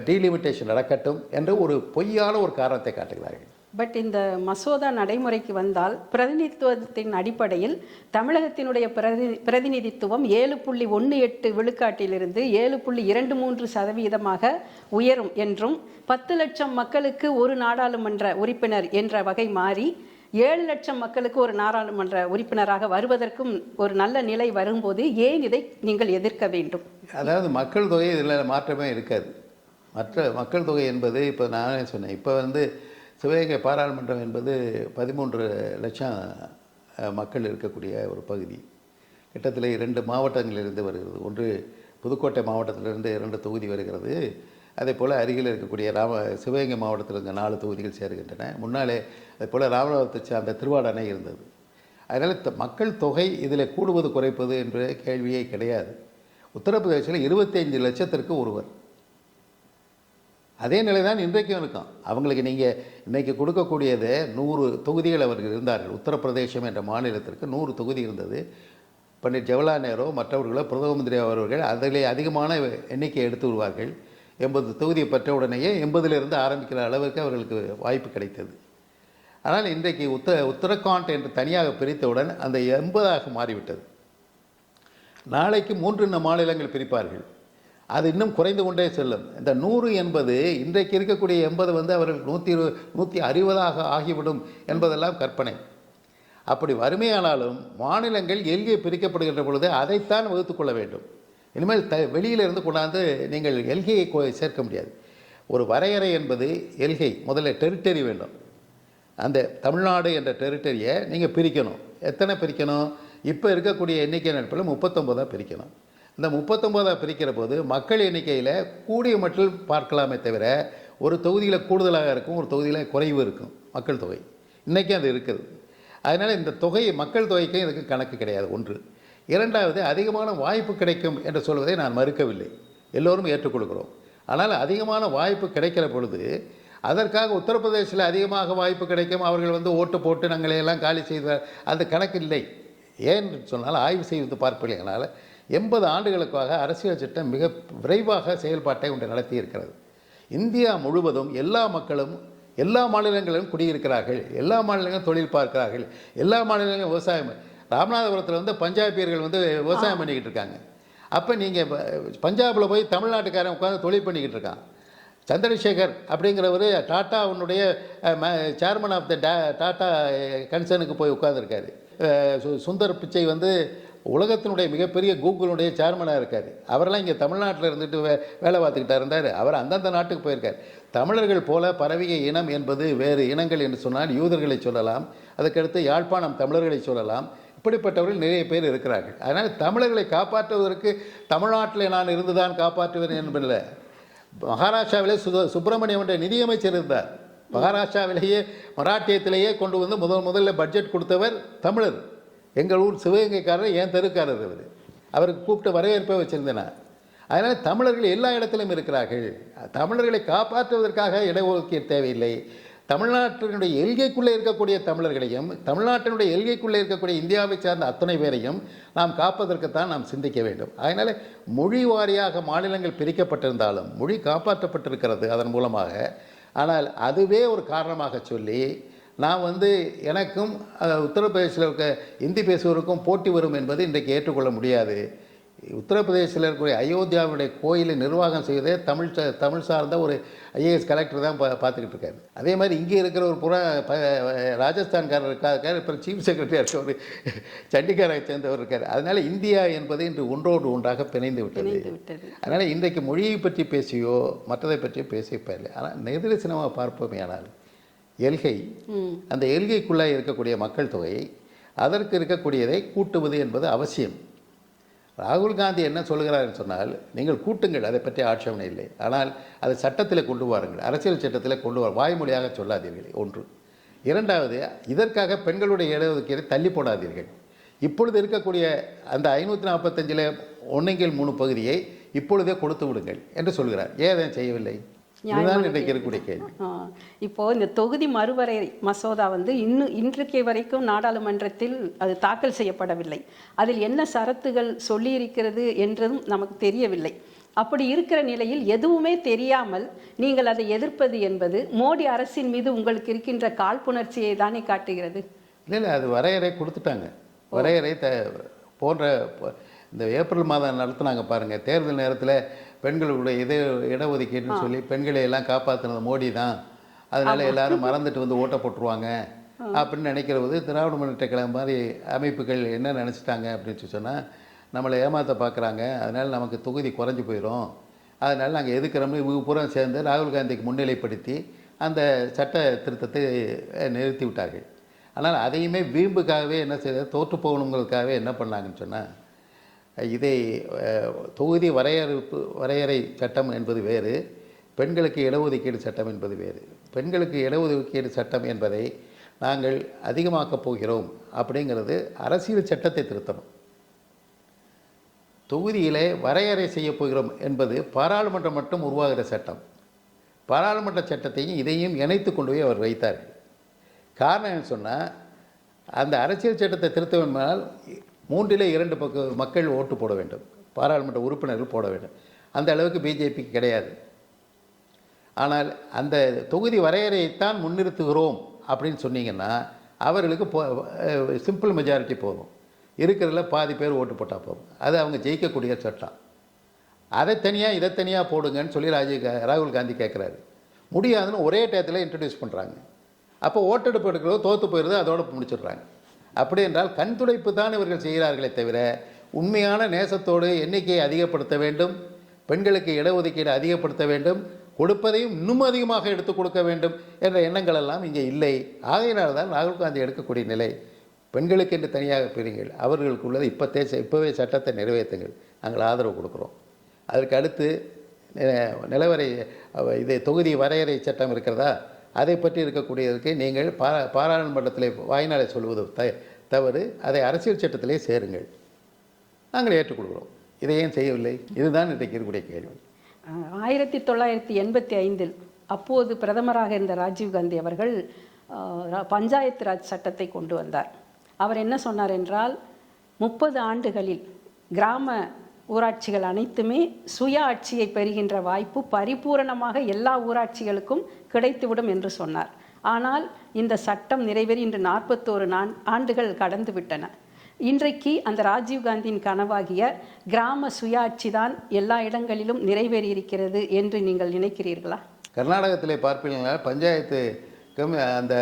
டீலிமிட்டேஷன் நடக்கட்டும் என்று ஒரு பொய்யான ஒரு காரணத்தை காட்டுகிறார்கள். பட் இந்த மசோதா நடைமுறைக்கு வந்தால் பிரதிநிதித்துவத்தின் அடிப்படையில் தமிழகத்தினுடைய பிரதிநிதித்துவம் 7.18 விழுக்காட்டிலிருந்து 7.23% உயரும் என்றும் 10 லட்சம் மக்களுக்கு ஒரு நாடாளுமன்ற உறுப்பினர் என்ற வகை மாறி 7 லட்சம் மக்களுக்கு ஒரு நாடாளுமன்ற உறுப்பினராக வருவதற்கும் ஒரு நல்ல நிலை வரும்போது ஏன் இதை நீங்கள் எதிர்க்க வேண்டும்? அதாவது மக்கள் தொகை இதில் மாற்றமே இருக்காது. மற்ற மக்கள் தொகை என்பது இப்போ நானே சொன்னேன், இப்போ சிவகங்கை பாராளுமன்றம் என்பது 13 லட்சம் மக்கள் இருக்கக்கூடிய ஒரு பகுதி. கிட்டத்தில் 2 மாவட்டங்களிலிருந்து வருகிறது. ஒன்று புதுக்கோட்டை மாவட்டத்திலிருந்து 2 தொகுதி வருகிறது. அதே போல் அருகில் இருக்கக்கூடிய சிவகங்கை மாவட்டத்திலிருந்து 4 தொகுதிகள் சேருகின்றன. முன்னாலே அதே போல் ராமநாதத்தை சார்ந்த திருவாடனை இருந்தது. அதனால் மக்கள் தொகை இதில் கூடுவது குறைப்பது என்ற கேள்வியே கிடையாது. உத்தரப்பிரதேசத்தில் 25 லட்சத்திற்கு ஒருவர். அதே நிலை தான் இன்றைக்கும் இருக்கும். அவங்களுக்கு நீங்கள் இன்றைக்கி கொடுக்கக்கூடியது 100 தொகுதிகள் அவர்கள் இருந்தார்கள். உத்தரப்பிரதேசம் என்ற மாநிலத்திற்கு 100 தொகுதி இருந்தது. பண்டிட் ஜவஹர்லால் நேரு மற்றவர்களோ பிரதம மந்திரி அவர்கள் அதிலே அதிகமான எண்ணிக்கை எடுத்து வருவார்கள். 80 தொகுதியை பெற்ற உடனேயே 80லிருந்து ஆரம்பிக்கிற அளவிற்கு அவர்களுக்கு வாய்ப்பு கிடைத்தது. ஆனால் இன்றைக்கு உத்தரகாண்ட் என்று தனியாக பிரித்தவுடன் அந்த 80ஆக மாறிவிட்டது. நாளைக்கு 3 மாநிலங்கள் பிரிப்பார்கள். அது இன்னும் குறைந்து கொண்டே செல்லும். இந்த 100 என்பது இன்றைக்கு இருக்கக்கூடிய 80 அவர்கள் 160 ஆகிவிடும் என்பதெல்லாம் கற்பனை. அப்படி வறுமையானாலும் மாநிலங்கள் எல்கை பிரிக்கப்படுகின்ற பொழுது அதைத்தான் வகுத்து கொள்ள வேண்டும். இனிமேல் வெளியிலிருந்து கொண்டாந்து நீங்கள் எல்கையை சேர்க்க முடியாது. ஒரு வரையறை என்பது எல்கை, முதல்ல டெரிட்டரி வேண்டும். அந்த தமிழ்நாடு என்ற டெரிட்டரியை நீங்கள் பிரிக்கணும். எத்தனை பிரிக்கணும்? இப்போ இருக்கக்கூடிய எண்ணிக்கை நட்பில் 39 பிரிக்கணும். இந்த 39 பிரிக்கிற போது மக்கள் எண்ணிக்கையில் கூடிய மட்டில் பார்க்கலாமே தவிர ஒரு தொகுதியில் கூடுதலாக இருக்கும், ஒரு தொகுதியில் குறைவு இருக்கும் மக்கள் தொகை. இன்றைக்கும் அது இருக்குது. அதனால் இந்த தொகை மக்கள் தொகைக்கும் இதுக்கு கணக்கு கிடையாது. ஒன்று. இரண்டாவது, அதிகமான வாய்ப்பு கிடைக்கும் என்று சொல்வதை நான் மறுக்கவில்லை, எல்லோரும் ஏற்றுக்கொள்கிறோம். ஆனால் அதிகமான வாய்ப்பு கிடைக்கிற பொழுது அதற்காக உத்தரப்பிரதேசத்தில் அதிகமாக வாய்ப்பு கிடைக்கும், அவர்கள் ஓட்டு போட்டு நாங்களையெல்லாம் காலி செய்தார், அந்த கணக்கு இல்லை. ஏன் சொன்னால் ஆய்வு செய்து பார்ப்பீர்களால் 80 ஆண்டுகளுக்காக அரசியல் சட்டம் மிக விரைவாக செயல்பாட்டை ஒன்று நடத்தி இருக்கிறது. இந்தியா முழுவதும் எல்லா மக்களும் எல்லா மாநிலங்களிலும் குடியிருக்கிறார்கள், எல்லா மாநிலங்களும் தொழில் பார்க்கிறார்கள், எல்லா மாநிலங்களும் விவசாயம். ராமநாதபுரத்தில் பஞ்சாபியர்கள் விவசாயம் பண்ணிக்கிட்டு இருக்காங்க. அப்போ நீங்கள் பஞ்சாபில் போய் தமிழ்நாட்டுக்காரன் உட்காந்து தொழில் பண்ணிக்கிட்டு இருக்கான். சந்திரசேகர் அப்படிங்கிறவர் டாட்டாவுடைய சேர்மன் ஆஃப் த டாட்டா கன்சர்னுக்கு போய் உட்காந்துருக்காரு. சுந்தர் பிச்சை உலகத்தினுடைய மிகப்பெரிய கூகுளுடைய சேர்மனாக இருக்கார். அவரெல்லாம் இங்கே தமிழ்நாட்டில் இருந்துட்டு வேலை பார்த்துக்கிட்டா இருந்தார். அவர் அந்தந்த நாட்டுக்கு போயிருக்கார். தமிழர்கள் போல பரவிய இனம் என்பது வேறு இனங்கள் என்று சொன்னால் யூதர்களை சொல்லலாம், அதுக்கடுத்து யாழ்ப்பாணம் தமிழர்களை சொல்லலாம். இப்படிப்பட்டவர்கள் நிறைய பேர் இருக்கிறார்கள். அதனால் தமிழர்களை காப்பாற்றுவதற்கு தமிழ்நாட்டில் நான் இருந்துதான் காப்பாற்றுவேன் என்பதில்லை. மகாராஷ்டிராவிலே சுப்பிரமணியம் என்ற நிதியமைச்சர் இருந்தார். மகாராஷ்டிராவிலேயே மராட்டியத்திலேயே கொண்டு முதல்ல பட்ஜெட் கொடுத்தவர் தமிழர். எங்கள் ஊர் சிவகங்கைக்காரர், என் தெருக்காரர் அவர். அவருக்கு கூப்பிட்டு வரவேற்பை வச்சுருந்தேன். அதனால் தமிழர்கள் எல்லா இடத்திலும் இருக்கிறார்கள். தமிழர்களை காப்பாற்றுவதற்காக இடஒதுக்கீடு தேவையில்லை. தமிழ்நாட்டினுடைய எல்கைக்குள்ளே இருக்கக்கூடிய தமிழர்களையும் தமிழ்நாட்டினுடைய எல்கைக்குள்ளே இருக்கக்கூடிய இந்தியாவை சார்ந்த அத்தனை பேரையும் நாம் காப்பதற்குத்தான் நாம் சிந்திக்க வேண்டும். அதனால் மொழி வாரியாக மாநிலங்கள் பிரிக்கப்பட்டிருந்தாலும் மொழி காப்பாற்றப்பட்டிருக்கிறது அதன் மூலமாக. ஆனால் அதுவே ஒரு காரணமாக சொல்லி நான் எனக்கும் உத்தரப்பிரதேசத்தில் இருக்க இந்தி பேசுவதற்கும் போட்டி வரும் என்பது இன்றைக்கு ஏற்றுக்கொள்ள முடியாது. உத்தரப்பிரதேசத்தில் இருக்கக்கூடிய அயோத்தியாவுடைய கோயிலை நிர்வாகம் செய்வதே தமிழ் சார்ந்த ஒரு ஐஏஎஸ் கலெக்டர் தான் பார்த்துக்கிட்டு இருக்காரு. அதே மாதிரி இங்கே இருக்கிற ஒரு ராஜஸ்தான்காரர் இருக்கார், இப்போ சீஃப் செக்ரட்டரியாக இருக்க ஒரு சண்டிகரை சேர்ந்தவர் இருக்கார். அதனால் இந்தியா என்பது இன்று ஒன்றோடு ஒன்றாக பிணைந்து விட்டது. அதனால் இன்றைக்கு மொழியை பற்றி பேசியோ மற்றதை பற்றியோ பேசியிருப்பார்கள். ஆனால் நிதர்சனமாக பார்ப்போமே, ஆனால் எல்கை, அந்த எல்கைக்குள்ளே இருக்கக்கூடிய மக்கள் தொகையை அதற்கு இருக்கக்கூடியதை கூட்டுவது என்பது அவசியம். ராகுல் காந்தி என்ன சொல்கிறார் சொன்னால், நீங்கள் கூட்டுங்கள், அதை பற்றி ஆட்சேபனை இல்லை, ஆனால் அதை சட்டத்தில் கொண்டு வாருங்கள், அரசியல் சட்டத்தில் கொண்டு வாய்மொழியாக சொல்லாதீர்கள். ஒன்று. இரண்டாவது, இதற்காக பெண்களுடைய இடஒதுக்கீடை தள்ளி போடாதீர்கள். இப்பொழுது இருக்கக்கூடிய அந்த 545 1/3 பகுதியை இப்பொழுதே கொடுத்து விடுங்கள் என்று சொல்கிறார். ஏன் அதை செய்யவில்லை? இதுதான் இன்றைக்கு இருக்கக்கூடிய கேள்வி. இப்போது இந்த தொகுதி மறுவரை மசோதா இன்றைக்கு வரைக்கும் நாடாளுமன்றத்தில் அது தாக்கல் செய்யப்படவில்லை. அதில் என்ன சரத்துகள் சொல்லியிருக்கிறது என்றதும் நமக்கு தெரியவில்லை. அப்படி இருக்கிற நிலையில் எதுவுமே தெரியாமல் நீங்கள் அதை எதிர்ப்பது என்பது மோடி அரசின் மீது உங்களுக்கு இருக்கின்ற காழ்ப்புணர்ச்சியை தானே காட்டுகிறது. இல்லை, அது வரையறை கொடுத்துட்டாங்க. வரையறை போன்ற இந்த ஏப்ரல் மாதம் நடத்துனாங்க பாருங்கள், தேர்தல் நேரத்தில் பெண்களுடைய இடஒதுக்கீடுன்னு சொல்லி பெண்களை எல்லாம் காப்பாற்றினது மோடி தான், அதனால எல்லாரும் மறந்துட்டு வந்து ஓட்ட போட்டுருவாங்க அப்படின்னு நினைக்கிறது. திராவிட முன்னேற்ற கழகம் மாதிரி அமைப்புகள் என்ன நினச்சிட்டாங்க அப்படின்னு சொன்னால், நம்மளை ஏமாற்ற பார்க்குறாங்க, அதனால் நமக்கு தொகுதி குறைஞ்சி போயிடும், அதனால் நாங்கள் எதுக்கிறோம்னு இவங்க பூரா சேர்ந்து ராகுல் காந்திக்கு முன்னிலைப்படுத்தி அந்த சட்ட திருத்தத்தை நிறுத்தி விட்டார்கள். ஆனால் அதையுமே வீம்புக்காகவே என்ன செய்ய தோற்று போகணுங்கிறதுக்காகவே என்ன பண்ணாங்கன்னு சொன்னால், இதை தொகுதி வரையறை சட்டம் என்பது வேறு, பெண்களுக்கு இடஒதுக்கீடு சட்டம் என்பது வேறு. பெண்களுக்கு இடஒதுக்கீடு சட்டம் என்பதை நாங்கள் அதிகமாக்கப் போகிறோம் அப்படிங்கிறது அரசியல் சட்டத்தை திருத்தணும். தொகுதியிலே வரையறை செய்ய போகிறோம் என்பது பாராளுமன்றம் மட்டும் உருவாகிற சட்டம். பாராளுமன்ற சட்டத்தையும் இதையும் இணைத்து கொண்டு போய் அவர் வைத்தார்கள். காரணம் என்ன சொன்னால், அந்த அரசியல் சட்டத்தை திருத்த வேண்டுமானால் 2/3 மக்கள் ஓட்டு போட வேண்டும், பாராளுமன்ற உறுப்பினர்கள் போட வேண்டும். அந்த அளவுக்கு பிஜேபிக்கு கிடையாது. ஆனால் அந்த தொகுதி வரையறையைத்தான் முன்னிறுத்துகிறோம் அப்படின்னு சொன்னீங்கன்னா அவர்களுக்கு சிம்பிள் மெஜாரிட்டி போதும், இருக்கிறதுல பாதி பேர் ஓட்டு போட்டால் போதும், அது அவங்க ஜெயிக்கக்கூடிய சட்டம். அதை தனியாக இதை தனியாக போடுங்கன்னு சொல்லி ராகுல் காந்தி கேட்குறாரு. முடியாதுன்னு ஒரே டயத்தில் இன்ட்ரடியூஸ் பண்ணுறாங்க. அப்போ ஓட்டெடுப்பு எடுக்கிறதோ தோற்று போயிடுது, அதோடு முடிச்சிடுறாங்க. அப்படி என்றால் கண் துடைப்பு தான் இவர்கள் செய்கிறார்களே தவிர உண்மையான நேசத்தோடு எண்ணிக்கையை அதிகப்படுத்த வேண்டும், பெண்களுக்கு இடஒதுக்கீடு அதிகப்படுத்த வேண்டும், கொடுப்பதையும் இன்னும் அதிகமாக எடுத்து கொடுக்க வேண்டும் என்ற எண்ணங்கள் எல்லாம் இங்கே இல்லை. ஆகையினால் தான் ராகுல் காந்தி எடுக்கக்கூடிய நிலை, பெண்களுக்கு என்று தனியாக பிரிங்கள், அவர்களுக்கு உள்ளது இப்போவே சட்டத்தை நிறைவேற்றுங்கள், நாங்கள் ஆதரவு கொடுக்குறோம். அதற்கு அடுத்து இதை தொகுதி வரையறை சட்டம் இருக்கிறதா, அதை பற்றி இருக்கக்கூடியதற்கு நீங்கள் பாராளுமன்றத்தில் வாய்நாளை சொல்வது தவறு, அதை அரசியல் சட்டத்திலே சேருங்கள், நாங்கள் ஏற்றுக்கொள்கிறோம். இதை ஏன் செய்யவில்லை? இதுதான் இன்றைக்கு இருக்கக்கூடிய கேள்வி. 1985 அப்போது பிரதமராக இருந்த ராஜீவ்காந்தி அவர்கள் பஞ்சாயத்து ராஜ் சட்டத்தை கொண்டு வந்தார். அவர் என்ன சொன்னார் என்றால், 30 ஆண்டுகளில் கிராம ஊராட்சிகள் அனைத்துமே சுய ஆட்சியை பெறுகின்ற வாய்ப்பு பரிபூரணமாக எல்லா ஊராட்சிகளுக்கும் கிடைத்துவிடும் என்று சொன்னார். ஆனால் இந்த சட்டம் நிறைவேறி இன்று 41 ஆண்டுகள் கடந்து விட்டன. இன்றைக்கு அந்த ராஜீவ்காந்தியின் கனவாகிய கிராம சுயாட்சி தான் எல்லா இடங்களிலும் நிறைவேறியிருக்கிறது என்று நீங்கள் நினைக்கிறீர்களா? கர்நாடகத்திலே பார்ப்பீர்கள், பஞ்சாயத்து அந்த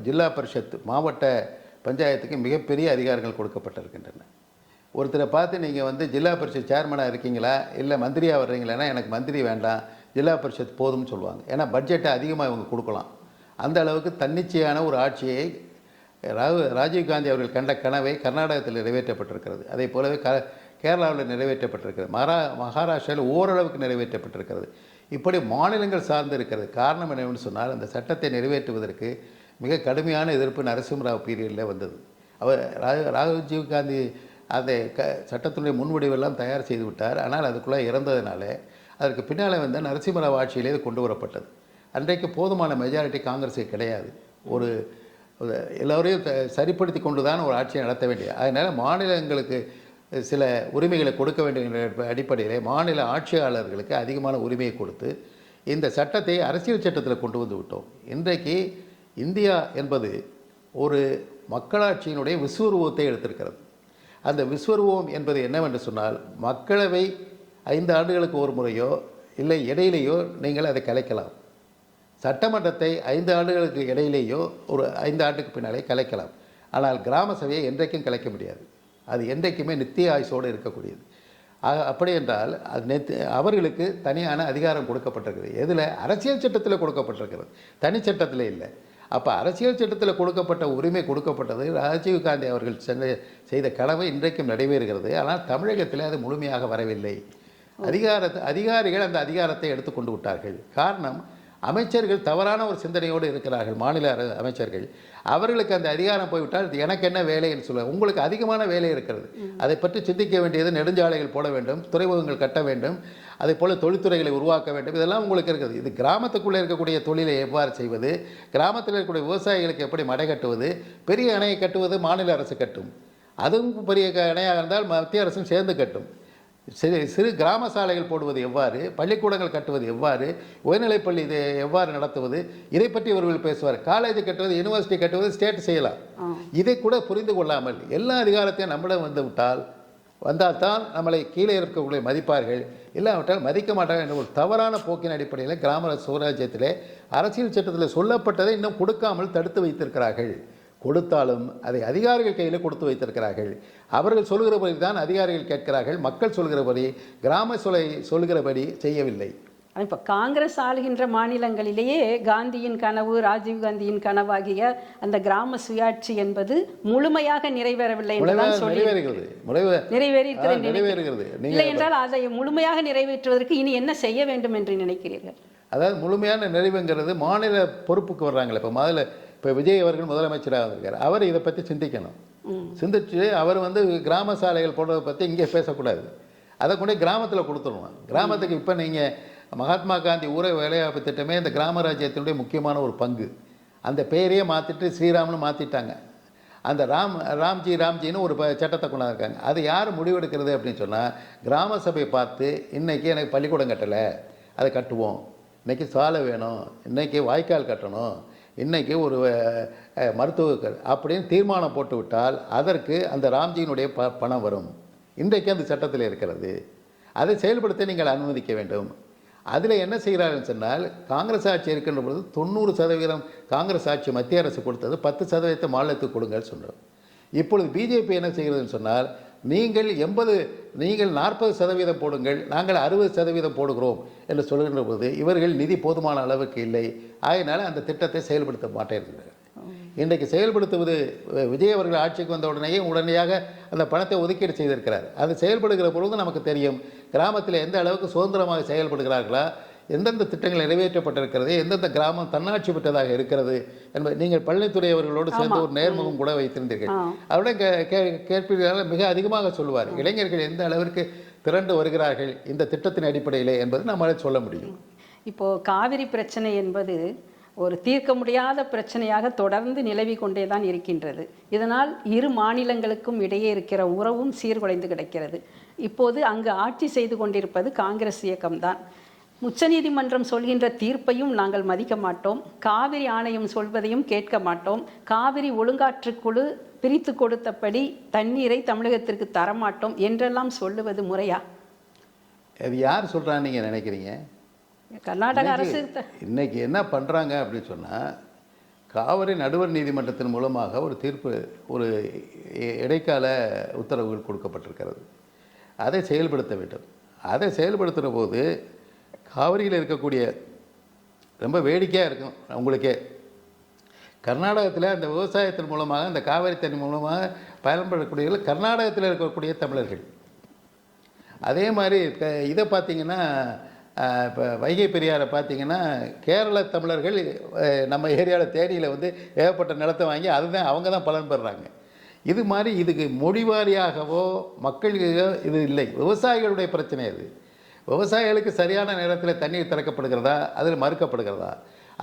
ஜில்லா பரிஷத் மாவட்ட பஞ்சாயத்துக்கு மிகப்பெரிய அதிகாரங்கள் கொடுக்கப்பட்டிருக்கின்றன. ஒருத்தரை பார்த்து நீங்கள் ஜில்லா பரிஷத் சேர்மனாக இருக்கீங்களா இல்லை மந்திரியாக வர்றீங்களா, எனக்கு மந்திரி வேண்டாம், ஜில்லா பரிஷத் போதும்னு சொல்லுவாங்க. ஏன்னா பட்ஜெட்டை அதிகமாக இவங்க கொடுக்கலாம். அந்த அளவுக்கு தன்னிச்சையான ஒரு ஆட்சியை ராஜீவ்காந்தி அவர்கள் கண்ட கனவை கர்நாடகத்தில் நிறைவேற்றப்பட்டிருக்கிறது. அதே போலவே கேரளாவில் நிறைவேற்றப்பட்டிருக்கிறது, மகாராஷ்டிராவில் ஓரளவுக்கு நிறைவேற்றப்பட்டிருக்கிறது. இப்படி மாநிலங்கள் சார்ந்து இருக்கிறது. காரணம் என்னவென்று சொன்னால், அந்த சட்டத்தை நிறைவேற்றுவதற்கு மிக கடுமையான எதிர்ப்பு நரசிம்மராவ் பீரியடில் வந்தது. அவர் ராஜீவ்காந்தி அந்த சட்டத்தினுடைய முன்வடிவெல்லாம் தயார் செய்து விட்டார். ஆனால் அதுக்குள்ளே இறந்ததுனால அதற்கு பின்னால் வந்த நரசிம்மராவ் ஆட்சியிலே இது கொண்டு வரப்பட்டது. அன்றைக்கு போதுமான மெஜாரிட்டி காங்கிரஸுக்கு கிடையாது. எல்லோரையும் சரிப்படுத்தி கொண்டு தான் ஒரு ஆட்சியை நடத்த வேண்டியது. அதனால் மாநிலங்களுக்கு சில உரிமைகளை கொடுக்க வேண்டிய அடிப்படையிலே மாநில ஆட்சியாளர்களுக்கு அதிகமான உரிமையை கொடுத்து இந்த சட்டத்தை அரசியல் சட்டத்தில் கொண்டு வந்து விட்டோம். இன்றைக்கு இந்தியா என்பது ஒரு மக்களாட்சியினுடைய விஸ்வரூபத்தை எடுத்திருக்கிறது. அந்த விஸ்வரூபம் என்பது என்னவென்று சொன்னால், மக்களவை 5 ஆண்டுகளுக்கு ஒரு முறையோ இல்லை இடையிலேயோ நீங்கள் அதை கலைக்கலாம். சட்டமன்றத்தை 5 ஆண்டுகளுக்கு இடையிலேயோ ஒரு 5 ஆண்டுக்கு பின்னாலே கலைக்கலாம். ஆனால் கிராம சபையை என்றைக்கும் கலைக்க முடியாது. அது என்றைக்குமே நித்திய ஆயுசோடு இருக்கக்கூடியது. அப்படி என்றால் அது அவர்களுக்கு தனியான அதிகாரம் கொடுக்கப்பட்டிருக்கிறது. எதில்? அரசியல் சட்டத்தில் கொடுக்கப்பட்டிருக்கிறது, தனி சட்டத்தில் இல்லை. அப்போ அரசியல் சட்டத்தில் கொடுக்கப்பட்ட உரிமை கொடுக்கப்பட்டது. ராஜீவ்காந்தி அவர்கள் செய்த கனவு இன்றைக்கும் நடைபெறுகிறது. ஆனால் தமிழகத்தில் அது முழுமையாக வரவில்லை. அதிகாரிகள் அந்த அதிகாரத்தை எடுத்துக்கொண்டு விட்டார்கள். காரணம், அமைச்சர்கள் தவறான ஒரு சிந்தனையோடு இருக்கிறார்கள். மாநில அமைச்சர்கள், அவர்களுக்கு அந்த அதிகாரம் போய்விட்டால் எனக்கு என்ன வேலைன்னு சொல்லுவாங்க. உங்களுக்கு அதிகமான வேலை இருக்கிறது. அதை பற்றி சிந்திக்க வேண்டியது, நெடுஞ்சாலைகள் போட வேண்டும், துறைமுகங்கள் கட்ட வேண்டும், அதே போல் தொழில்துறைகளை உருவாக்க வேண்டும், இதெல்லாம் உங்களுக்கு இருக்குது. இது கிராமத்துக்குள்ளே இருக்கக்கூடிய தொழிலை எவ்வாறு செய்வது, கிராமத்தில் இருக்கக்கூடிய விவசாயிகளுக்கு எப்படி மடை கட்டுவது, பெரிய அணையை கட்டுவது மாநில அரசு கட்டும், அதுவும் பெரிய அணையாக இருந்தால் மத்திய அரசும் சேர்ந்து கட்டும். சிறு கிராம சாலைகள் போடுவது எவ்வாறு, பள்ளிக்கூடங்கள் கட்டுவது எவ்வாறு, உயர்நிலைப்பள்ளி இது எவ்வாறு நடத்துவது, இதை பற்றி இவர்கள் பேசுவார். காலேஜ் கட்டுவது, யூனிவர்சிட்டி கட்டுவது ஸ்டேட் செய்யலாம். இதை கூட புரிந்து கொள்ளாமல் எல்லா அதிகாரத்தையும் நம்மிடம் வந்தால் தான் நம்மளை கீழே இருக்கக்கூடிய மதிப்பார்கள், இல்லாவிட்டால் மதிக்க மாட்டார்கள் என்ற ஒரு தவறான போக்கின் அடிப்படையில் கிராம சுவராஜ்யத்திலே அரசியல் சட்டத்தில் சொல்லப்பட்டதை இன்னும் கொடுக்காமல் தடுத்து வைத்திருக்கிறார்கள். கொடுத்தாலும் அதை அதிகாரிகள் கையில் கொடுத்து வைத்திருக்கிறார்கள். அவர்கள் சொல்கிறபடி தான் அதிகாரிகள் கேட்கிறார்கள். மக்கள் சொல்கிறபடி, கிராம சொல்கிறபடி செய்யவில்லை. இப்போ காங்கிரஸ் ஆளுகின்ற மாநிலங்களிலேயே காந்தியின் கனவு, ராஜீவ் காந்தியின் கனவாகிய அந்த கிராம சுயாட்சி என்பது முழுமையாக நிறைவேறவில்லை இல்லை என்றால் அதை முழுமையாக நிறைவேற்றுவதற்கு இனி என்ன செய்ய வேண்டும் என்று நினைக்கிறீர்கள்? அதாவது முழுமையான நிறைவுங்கிறது மாநில பொறுப்புக்கு வர்றாங்களே. இப்போ விஜய் அவர்கள் முதலமைச்சராக வந்திருக்கார். அவர் இதை பற்றி சிந்திக்கணும். சிந்திச்சு அவர் கிராம சாலைகள் போடுறதை பற்றி இங்கே பேசக்கூடாது. அதை கொண்டு கிராமத்தில் கொடுத்துருவோம். கிராமத்துக்கு இப்போ நீங்கள் மகாத்மா காந்தி ஊரக வேலைவாய்ப்பு திட்டமே இந்த கிராம ராஜ்யத்தினுடைய முக்கியமான ஒரு பங்கு. அந்த பெயரையே மாற்றிட்டு ஸ்ரீராம்னு மாற்றிட்டாங்க. அந்த ராம்ஜின்னு ஒரு சட்டத்தை கொண்டாந்துருக்காங்க. அது யார் முடிவெடுக்கிறது அப்படின்னு சொன்னால், கிராம சபை பார்த்து இன்றைக்கி எனக்கு பள்ளிக்கூடம் கட்டலை, அதை கட்டுவோம், இன்றைக்கி சாலை வேணும், இன்றைக்கி வாய்க்கால் கட்டணும், இன்றைக்கி ஒரு மருத்துவ அப்படின்னு தீர்மானம் போட்டு விட்டால் அதற்கு அந்த ராம்ஜியினுடைய பணம் வரும். இன்றைக்கு அந்த சட்டத்தில் இருக்கிறது. அதை செயல்படுத்த நீங்கள் அனுமதிக்க வேண்டும். அதில் என்ன செய்கிறாருன்னு சொன்னால், காங்கிரஸ் ஆட்சி இருக்கின்ற பொழுது 90% காங்கிரஸ் ஆட்சி மத்திய அரசு கொடுத்தது, 10% மாநிலத்துக்கு கொடுங்கன்னு சொன்னோம். இப்பொழுது பிஜேபி என்ன செய்கிறதுன்னு சொன்னால், நீங்கள் 40% போடுங்கள், நாங்கள் 60% போடுகிறோம் என்று சொல்கின்ற போது இவர்கள் நிதி போதுமான அளவுக்கு இல்லை. ஆகையினால அந்த திட்டத்தை செயல்படுத்த மாட்டேங்கிறார்கள். இன்றைக்கு செயல்படுத்துவது விஜய் அவர்கள் ஆட்சிக்கு வந்த உடனடியாக அந்த பணத்தை ஒதுக்கீடு செய்திருக்கிறார். அது செயல்படுகிற பொழுது நமக்கு தெரியும் கிராமத்தில் எந்த அளவுக்கு சுதந்திரமாக செயல்படுகிறார்களா, எந்தெந்த திட்டங்கள் நிறைவேற்றப்பட்டிருக்கிறது, எந்தெந்த கிராமம் தன்னாட்சி பெற்றதாக இருக்கிறது என்பது. நீங்கள் பழனித்துறை அவர்களோடு சேர்ந்து ஒரு நேர்முகம் கூட வைத்திருந்தீர்கள். அவருடைய கேட்பீர்கள் மிக அதிகமாக சொல்லுவார், இளைஞர்கள் எந்த அளவிற்கு திரண்டு வருகிறார்கள் இந்த திட்டத்தின் அடிப்படையிலே என்பது நம்மளால் சொல்ல முடியும். இப்போது காவிரி பிரச்சனை என்பது ஒரு தீர்க்க முடியாத பிரச்சனையாக தொடர்ந்து நிலவி கொண்டே தான் இருக்கின்றது. இதனால் இரு மாநிலங்களுக்கும் இடையே இருக்கிற உறவும் சீர்குலைந்து கிடக்கிறது. இப்போது அங்கு ஆட்சி செய்து கொண்டிருப்பது காங்கிரஸ் இயக்கம்தான். உச்சநீதிமன்றம் சொல்கின்ற தீர்ப்பையும் நாங்கள் மதிக்க மாட்டோம், காவிரி ஆணையம் சொல்வதையும் கேட்க மாட்டோம், காவிரி ஒழுங்காற்றுக்குழு பிரித்து கொடுத்தபடி தண்ணீரை தமிழகத்திற்கு தரமாட்டோம் என்றெல்லாம் சொல்லுவது முறையா? அது யார் சொல்கிறான்னு நீங்கள் நினைக்கிறீங்க? கர்நாடக அரசு இன்னைக்கு என்ன பண்ணுறாங்க அப்படின்னு சொன்னால், காவிரி நடுவர் நீதிமன்றத்தின் மூலமாக ஒரு தீர்ப்பு, ஒரு இடைக்கால உத்தரவுகள் கொடுக்கப்பட்டிருக்கிறது. அதை செயல்படுத்த வேண்டும். அதை செயல்படுத்துகிற போது காவிரியில் இருக்கக்கூடிய ரொம்ப வேடிக்கையாக இருக்கும் உங்களுக்கே, கர்நாடகத்தில் அந்த விவசாயத்தின் மூலமாக அந்த காவிரி தண்ணி மூலமாக பயன்படக்கூடியவர்கள் கர்நாடகத்தில் இருக்கக்கூடிய தமிழர்கள். அதே மாதிரி இதை பார்த்திங்கன்னா, இப்போ வைகை பெரியாரை பார்த்திங்கன்னா கேரள தமிழர்கள் நம்ம ஏரியாவில் தேனியில் ஏகப்பட்ட நிலத்தை வாங்கி அதுதான் அவங்க தான் பலன் பெறுறாங்க. இது மாதிரி இதுக்கு மொழிவாரியாகவோ மக்களுக்கு இது இல்லை, விவசாயிகளுடைய பிரச்சனை. அது விவசாயிகளுக்கு சரியான நேரத்தில் தண்ணீர் திறக்கப்படுகிறதா, அதில் மறுக்கப்படுகிறதா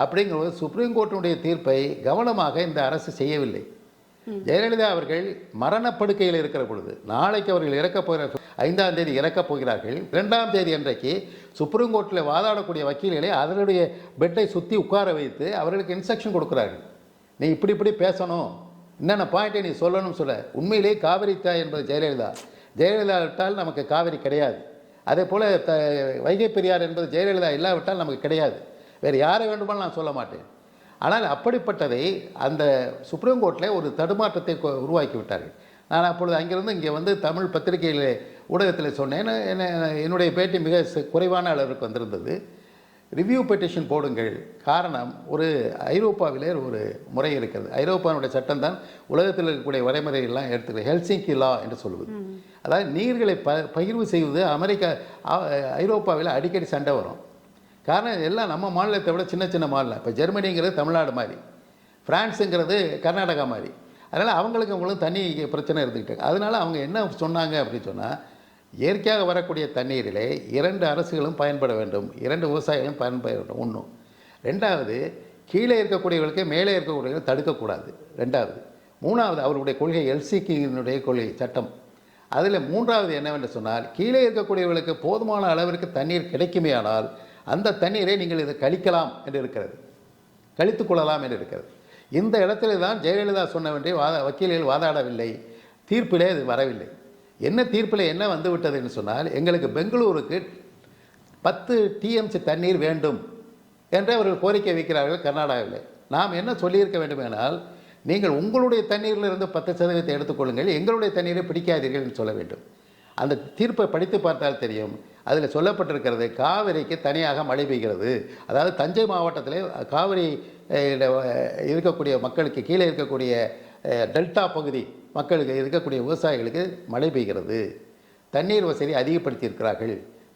அப்படிங்கிறது சுப்ரீம் கோர்ட்டினுடைய தீர்ப்பை கவனமாக இந்த அரசு செய்யவில்லை. ஜெயலலிதா அவர்கள் மரணப்படுக்கையில் இருக்கிற பொழுது, நாளைக்கு அவர்கள் இறக்கப் போகிறார்கள், 5ஆம் தேதி இறக்கப் போகிறார்கள், 2ஆம் தேதி அன்றைக்கு சுப்ரீம் கோர்ட்டில் வாதாடக்கூடிய வக்கீல்களை அதனுடைய பெட்டை சுற்றி உட்கார வைத்து அவர்களுக்கு இன்ஸ்ட்ரக்ஷன் கொடுக்குறார்கள். நீ இப்படி பேசணும், என்னென்ன பாயிண்ட்டை நீ சொல்லணும்னு சொல்ல. உண்மையிலேயே காவிரி தாய் என்பது ஜெயலலிதா. ஜெயலலிதா விட்டால் நமக்கு காவிரி கிடையாது. அதே போல் வைகை பெரியார் என்பது ஜெயலலிதா இல்லாவிட்டால் நமக்கு கிடையாது. வேறு யாரை வேண்டுமானால் நான் சொல்ல மாட்டேன். ஆனால் அப்படிப்பட்டதை அந்த சுப்ரீம் கோர்ட்டில் ஒரு தடுமாற்றத்தை உருவாக்கி விட்டார்கள். நான் அப்பொழுது அங்கிருந்து இங்கே தமிழ் பத்திரிகையில் ஊடகத்தில் சொன்னேன். என்னுடைய பேட்டி மிக குறைவான அளவிற்கு வந்திருந்தது. ரிவ்யூ பெட்டிஷன் போடுங்கள். காரணம், ஒரு ஐரோப்பாவிலே ஒரு முறை இருக்கிறது. ஐரோப்பாவுடைய சட்டம் தான் உலகத்தில் இருக்கக்கூடிய வரைமுறைகள்லாம் எடுத்துக்கிறது. ஹெல்சிங்கி லா என்று சொல்லுவது. அதாவது நீர்களை பகிர்வு செய்வது ஐரோப்பாவில் அடிக்கடி சண்டை வரும். காரணம், எல்லாம் நம்ம மாநிலத்தை விட சின்ன சின்ன மாநிலம். இப்போ ஜெர்மனிங்கிறது தமிழ்நாடு மாதிரி, ஃப்ரான்ஸுங்கிறது கர்நாடகா மாதிரி. அதனால் அவங்களுக்கு தண்ணி பிரச்சனை இருந்துக்கிட்டு, அதனால் அவங்க என்ன சொன்னாங்க அப்படின்னு சொன்னால், இயற்கையாக வரக்கூடிய தண்ணீரிலே 2 அரசுகளும் பயன்பட வேண்டும், 2 விவசாயிகளும் பயன்பட வேண்டும். 1. 2வது, கீழே இருக்கக்கூடியவர்களுக்கு மேலே இருக்கக்கூடியவர்கள் தடுக்கக்கூடாது. 2வது. 3வது, அவருடைய கொள்கை எல்சிக்கினுடைய கொள்கை சட்டம். அதில் மூன்றாவது என்னவென்று சொன்னால், கீழே இருக்கக்கூடியவர்களுக்கு போதுமான அளவிற்கு தண்ணீர் கிடைக்குமேயானால் அந்த தண்ணீரை நீங்கள் இதை கழிக்கலாம் என்று இருக்கிறது, கழித்துக் கொள்ளலாம் என்று இருக்கிறது. இந்த இடத்துல தான் ஜெயலலிதா சொன்ன வேண்டிய வக்கீல்கள் வாதாடவில்லை, தீர்ப்பிலே இது வரவில்லை. என்ன தீர்ப்பில் என்ன வந்து விட்டதுன்னு சொன்னால், எங்களுக்கு பெங்களூருக்கு 10 டிஎம்சி தண்ணீர் வேண்டும் என்று அவர்கள் கோரிக்கை வைக்கிறார்கள் கர்நாடகாவில். நாம் என்ன சொல்லியிருக்க வேண்டுமானால், நீங்கள் உங்களுடைய தண்ணீரிலிருந்து 10% எடுத்துக்கொள்ளுங்கள், எங்களுடைய தண்ணீரை பிடிக்காதீர்கள் என்று சொல்ல வேண்டும். அந்த தீர்ப்பை படித்து பார்த்தால் தெரியும். அதில் சொல்லப்பட்டிருக்கிறது, காவிரிக்கு தனியாக மழை பெய்கிறது. அதாவது தஞ்சை மாவட்டத்திலே காவிரி இருக்கக்கூடிய மக்களுக்கு, கீழே இருக்கக்கூடிய டெல்டா பகுதி மக்களுக்கு இருக்கக்கூடிய விவசாயிகளுக்கு மழை பெய்கிறது, தண்ணீர் வசதி அதிகப்படுத்தியிருக்கிறார்கள்,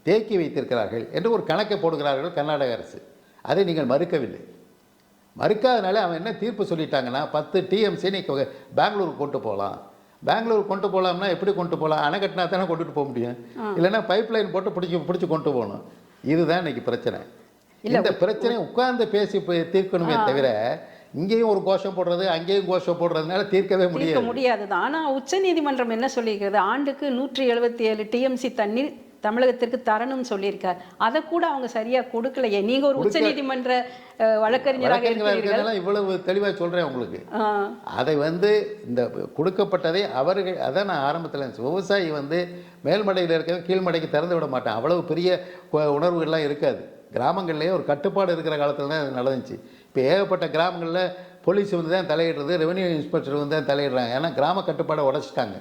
தேக்கி வைத்திருக்கிறார்கள் என்று ஒரு கணக்கை போடுகிறார்கள் கர்நாடக அரசு. அதை நீங்கள் மறுக்கவில்லை. மறுக்காதனால அவன் என்ன தீர்ப்பு சொல்லிட்டாங்கன்னா, 10 டிஎம்சி நீ பெங்களூருக்கு கொண்டு போகலாம். பெங்களூருக்கு கொண்டு போகலாம்னா எப்படி கொண்டு போகலாம்? அணை கட்டினா தானே கொண்டுட்டு போக முடியும், இல்லைன்னா பைப் லைன் போட்டு பிடிச்சி கொண்டு போகணும். இதுதான் இன்னைக்கு பிரச்சனை. இந்த பிரச்சனை உட்கார்ந்து பேசி தீர்க்கணுமே தவிர இங்கேயும் ஒரு கோஷம் போடுறது அங்கேயும் கோஷம் போடுறதுனால தீர்க்கவே முடியாதுதான். ஆனால் உச்சநீதிமன்றம் என்ன சொல்லியிருக்கிறது, ஆண்டுக்கு 177 டிஎம்சி தண்ணீர் தமிழகத்திற்கு தரணும்னு சொல்லியிருக்கார். அதை கூட அவங்க சரியா கொடுக்கலையே. நீங்க ஒரு உச்சநீதிமன்ற வழக்கறிஞராக இவ்வளவு தெளிவாக சொல்றேன் உங்களுக்கு. அதை இந்த கொடுக்கப்பட்டதை அவர்கள், அதான் நான் ஆரம்பத்தில் விவசாயி மேல்மடையில் இருக்க கீழ்மடைக்கு திறந்து விட மாட்டேன், அவ்வளவு பெரிய உணர்வுகள்லாம் இருக்காது. கிராமங்கள்லேயே ஒரு கட்டுப்பாடு இருக்கிற காலத்தில் தான் நடந்துச்சு. இப்போ ஏகப்பட்ட கிராமங்களில் போலீஸ் தான் தலையிடுறது, ரெவன்யூ இன்ஸ்பெக்டர் தான் தலையிடுறாங்க. ஏன்னா கிராம கட்டுப்பாடை உடைச்சிட்டாங்க.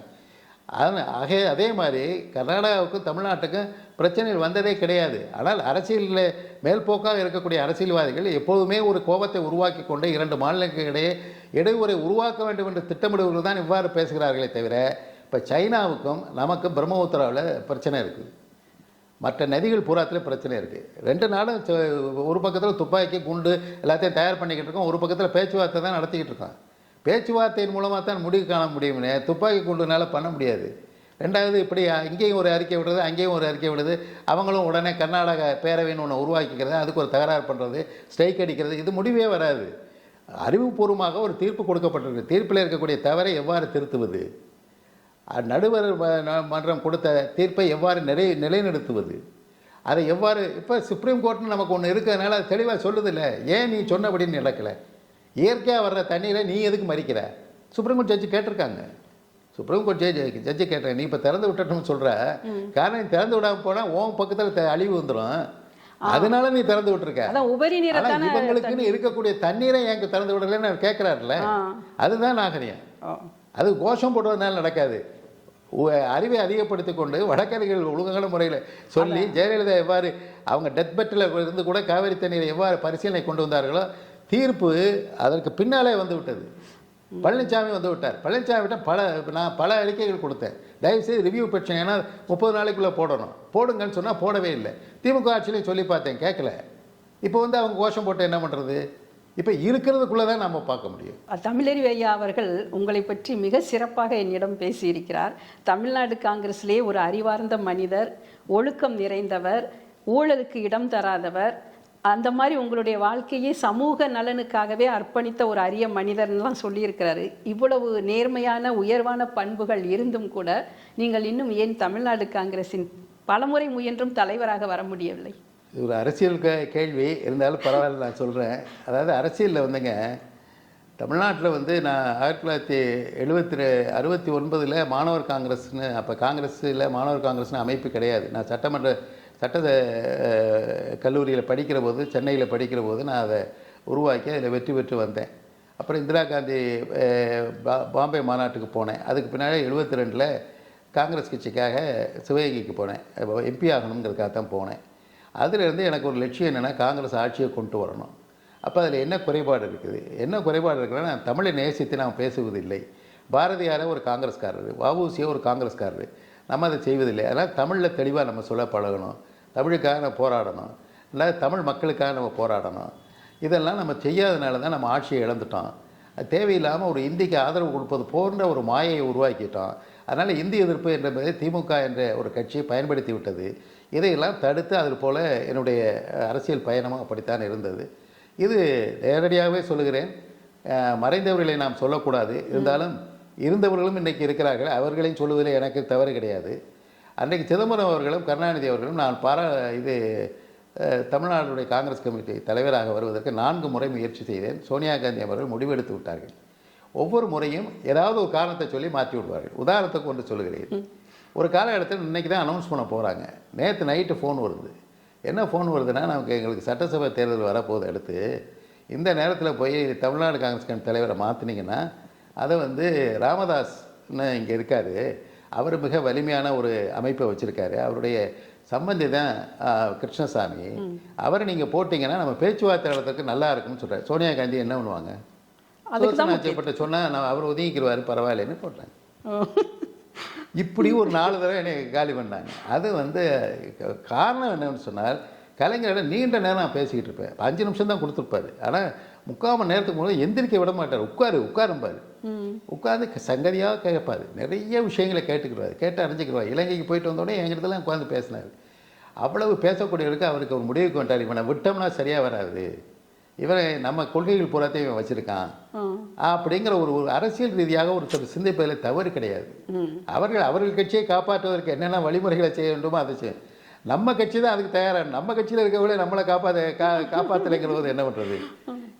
அதே மாதிரி கர்நாடகாவுக்கும் தமிழ்நாட்டுக்கும் பிரச்சனைகள் வந்ததே கிடையாது. ஆனால் அரசியலில் மேல்போக்காக இருக்கக்கூடிய அரசியல்வாதிகள் எப்போதுமே ஒரு கோபத்தை உருவாக்கி கொண்டு 2 மாநிலங்களிடையே இடையூறை உருவாக்க வேண்டும் என்று திட்டமிடுவர்கள் தான் இவ்வாறு பேசுகிறார்களே தவிர, இப்போ சைனாவுக்கும் நமக்கும் பிரம்மபுத்திராவில் பிரச்சனை இருக்குது, மற்ற நதிகள் பூராத்தில் பிரச்சனை இருக்குது. 2 நாடும் ஒரு பக்கத்தில் துப்பாக்கி குண்டு எல்லாத்தையும் தயார் பண்ணிக்கிட்டு இருக்கோம், ஒரு பக்கத்தில் பேச்சுவார்த்தை தான் நடத்திக்கிட்டு இருக்கோம். பேச்சுவார்த்தையின் மூலமாக தான் முடிவு காண முடியும்னே, துப்பாக்கி குண்டுனால பண்ண முடியாது. ரெண்டாவது, இப்படி இங்கேயும் ஒரு அறிக்கை விடுறது அங்கேயும் ஒரு அறிக்கை விடுது, அவங்களும் உடனே கர்நாடக பேரவைன்னு ஒன்று உருவாக்கிக்கிறது, அதுக்கு ஒரு தகராறு பண்ணுறது, ஸ்ட்ரைக் அடிக்கிறது, இது முடிவே வராது. அறிவுபூர்வமாக ஒரு தீர்ப்பு கொடுக்கப்பட்டிருக்கு. தீர்ப்பில் இருக்கக்கூடிய தவறை எவ்வாறு திருத்துவது, நடுவர் மன்றம் கொடுத்த தீர்ப்பை எவ்வாறு நிலைநிறுத்துவது, அதை எவ்வாறு, இப்போ சுப்ரீம் கோர்ட்னு நமக்கு ஒன்று இருக்கிறதுனால அது தெளிவாக சொல்லுதில்ல. ஏன் நீ சொன்னபடின்னு நடக்கலை? இயற்கையாக வர்ற தண்ணீரை நீ எதுக்கு மறிக்கிற? சுப்ரீம் கோர்ட் ஜட்ஜி கேட்டிருக்காங்க. சுப்ரீம் கோர்ட் ஜட்ஜி கேட்டேன், நீ இப்போ திறந்து விட்டணும்னு சொல்கிற, காரணம் நீ திறந்து விடாமல் போனால் உன் பக்கத்தில் அழிவு வந்துடும், அதனால நீ திறந்து விட்டுருக்க. இவங்களுக்குன்னு இருக்கக்கூடிய தண்ணீரை எனக்கு திறந்து விடலன்னு கேட்குறாருல, அதுதான் நாகரிகம். அது கோஷம் போடுறதுனால நடக்காது. அறிவை அதிகப்படுத்தி கொண்டு வடக்கறிகள் ஒழுங்கான முறையில் சொல்லி, ஜெயலலிதா எவ்வாறு அவங்க டெத் பெட்டில் இருந்து கூட காவிரி தண்ணீரை எவ்வாறு பரிசீலனை கொண்டு வந்தார்களோ, தீர்ப்பு அதற்கு பின்னாலே வந்து விட்டது. பழனிசாமி வந்து விட்டார். பழனிசாமிகிட்ட நான் பல அறிக்கைகள் கொடுத்தேன், தயவுசெய்து ரிவ்யூ பெட்டிஷன், ஏன்னா 30 நாளைக்குள்ளே போடுங்கன்னு சொன்னால் போடவே இல்லை. திமுக ஆட்சியிலையும் சொல்லி பார்த்தேன், கேட்கல. இப்போ அவங்க கோஷம் போட்டு என்ன பண்ணுறது? இப்போ இருக்கிறதுக்குள்ளே தான் நம்ம பார்க்க முடியும். தமிழறிவு ஐயா அவர்கள் உங்களை பற்றி மிக சிறப்பாக என்னிடம் பேசியிருக்கிறார். தமிழ்நாடு காங்கிரஸிலே ஒரு அறிவார்ந்த மனிதர், ஒழுக்கம் நிறைந்தவர், ஊழலுக்கு இடம் தராதவர், அந்த மாதிரி உங்களுடைய வாழ்க்கையை சமூக நலனுக்காகவே அர்ப்பணித்த ஒரு அரிய மனிதர்லாம் சொல்லியிருக்கிறாரு. இவ்வளவு நேர்மையான உயர்வான பண்புகள் இருந்தும் கூட நீங்கள் இன்னும் ஏன் தமிழ்நாடு காங்கிரஸின் பலமுறை முயன்றும் தலைவராக வர முடியவில்லை? இது ஒரு அரசியல் கேள்வி இருந்தாலும் பரவாயில்ல, நான் சொல்கிறேன். அதாவது அரசியலில் தமிழ்நாட்டில் நான் 1969 மாணவர் காங்கிரஸ்னு, அப்போ காங்கிரஸில் மாணவர் காங்கிரஸ்னு அமைப்பு கிடையாது. நான் சட்ட கல்லூரியில் படிக்கிற போது, சென்னையில் படிக்கிற போது நான் அதை உருவாக்கி அதில் வெற்றி பெற்று வந்தேன். அப்புறம் இந்திரா காந்தி பாம்பே மாநாட்டுக்கு போனேன். அதுக்கு பின்னாடி 72 காங்கிரஸ் கட்சிக்காக சிவகங்கைக்கு போனேன், எம்பி ஆகணுங்கிறதுக்காக தான் போனேன். அதிலிருந்து எனக்கு ஒரு லட்சியம் என்னென்னா, காங்கிரஸ் ஆட்சியை கொண்டு வரணும். அப்போ அதில் என்ன குறைபாடு இருக்குது, இருக்குன்னா, நான் தமிழை நேசித்து நாம் பேசுவதில்லை. பாரதியாரை ஒரு காங்கிரஸ்காரர், வஉசியை ஒரு காங்கிரஸ்காரர், நம்ம அதை செய்வதில்லை. அதனால் தமிழில் தெளிவாக நம்ம சொல்ல பழகணும், தமிழுக்காக நம்ம போராடணும், இல்லை தமிழ் மக்களுக்காக நம்ம போராடணும். இதெல்லாம் நம்ம செய்யாதனால தான் நம்ம ஆட்சியை இழந்துட்டோம். தேவையில்லாமல் ஒரு இந்திக்கு ஆதரவு கொடுப்பது போன்ற ஒரு மாயையை உருவாக்கிட்டோம். அதனால் இந்தி எதிர்ப்பு என்பதை திமுக என்ற ஒரு கட்சியை பயன்படுத்தி விட்டது. இதையெல்லாம் தடுத்து, அது போல் என்னுடைய அரசியல் பயணமும் அப்படித்தான் இருந்தது. இது நேரடியாகவே சொல்லுகிறேன், மறைந்தவர்களை நாம் சொல்லக்கூடாது. இருந்தாலும் இருந்தவர்களும் இன்றைக்கி இருக்கிறார்கள். அவர்களையும் சொல்வதில் எனக்கு தவறு கிடையாது. அன்றைக்கு சிதம்பரம் அவர்களும் கருணாநிதி அவர்களும் நான் தமிழ்நாடுடைய காங்கிரஸ் கமிட்டி தலைவராக வருவதற்கு 4 முறை முயற்சி செய்தேன். சோனியா காந்தி அவர்கள் முடிவெடுத்து விட்டார்கள். ஒவ்வொரு முறையும் ஏதாவது ஒரு காரணத்தை சொல்லி மாற்றி விடுவார்கள். உதாரணத்துக்கு ஒன்று சொல்லுகிறேன். ஒரு காலகட்டத்தில் இன்றைக்கி தான் அனௌன்ஸ் பண்ண போகிறாங்க. நேற்று நைட்டு ஃபோன் வருது. என்ன ஃபோன் வருதுன்னா, எங்களுக்கு சட்டசபை தேர்தல் வரப்போகுது, அடுத்து இந்த நேரத்தில் போய் தமிழ்நாடு காங்கிரஸ் கமிட்டி தலைவரை மாற்றினீங்கன்னா அதை ராமதாஸ்ன்னு இங்கே இருக்கார், அவர் மிக வலிமையான ஒரு அமைப்பை வச்சுருக்காரு, அவருடைய சம்பந்தி தான் கிருஷ்ணசாமி, அவரை நீங்கள் போட்டிங்கன்னா நம்ம பேச்சுவார்த்தை நடத்துறதுக்கு நல்லா இருக்கும்னு சொல்கிறார். சோனியா காந்தி என்ன பண்ணுவாங்க? சோசனாச்சப்பட்ட சொன்னால் நான் அவர் ஒதுங்கிக்கிடுவார், பரவாயில்லன்னு போட்டாங்க. இப்படி ஒரு 4 தடவை என்னை காலி பண்ணாங்க. அது காரணம் என்னன்னு சொன்னால், கலைஞரிடம் நீண்ட நேரம் நான் பேசிக்கிட்டு இருப்பேன். 5 நிமிஷம் தான் கொடுத்துருப்பாரு. ஆனால் 3/4 மணி நேரத்துக்கு முன்னாடி எந்திரிக்க விட மாட்டார். உட்காரும்பார். உட்காந்து சங்கதியாக கேட்பார். நிறைய விஷயங்களை கேட்டு அறிஞ்சிக்கிடுவார். இலங்கைக்கு போயிட்டு வந்தோடனே எங்கிட்டலாம் உட்காந்து பேசினார். அவ்வளவு பேசக்கூடியவருக்கு அவருக்கு ஒரு முடிவுக்கு வந்துட்டார். இவனை விட்டோம்னா சரியாக வராது, இவன் நம்ம கொள்கைகள் பூராத்தையும் இவன் வச்சுருக்கான் அப்படிங்கிற ஒரு அரசியல் ரீதியாக ஒரு சிந்திப்பதில் தவறு கிடையாது. அவர்கள் கட்சியை காப்பாற்றுவதற்கு என்னென்ன வழிமுறைகளை செய்ய வேண்டுமோ அதை செய்யும். நம்ம கட்சி தான் அதுக்கு தயாராக, நம்ம கட்சியில் இருக்கவங்களே நம்மளை காப்பாற்றலைங்கிறது என்ன பண்ணுறது?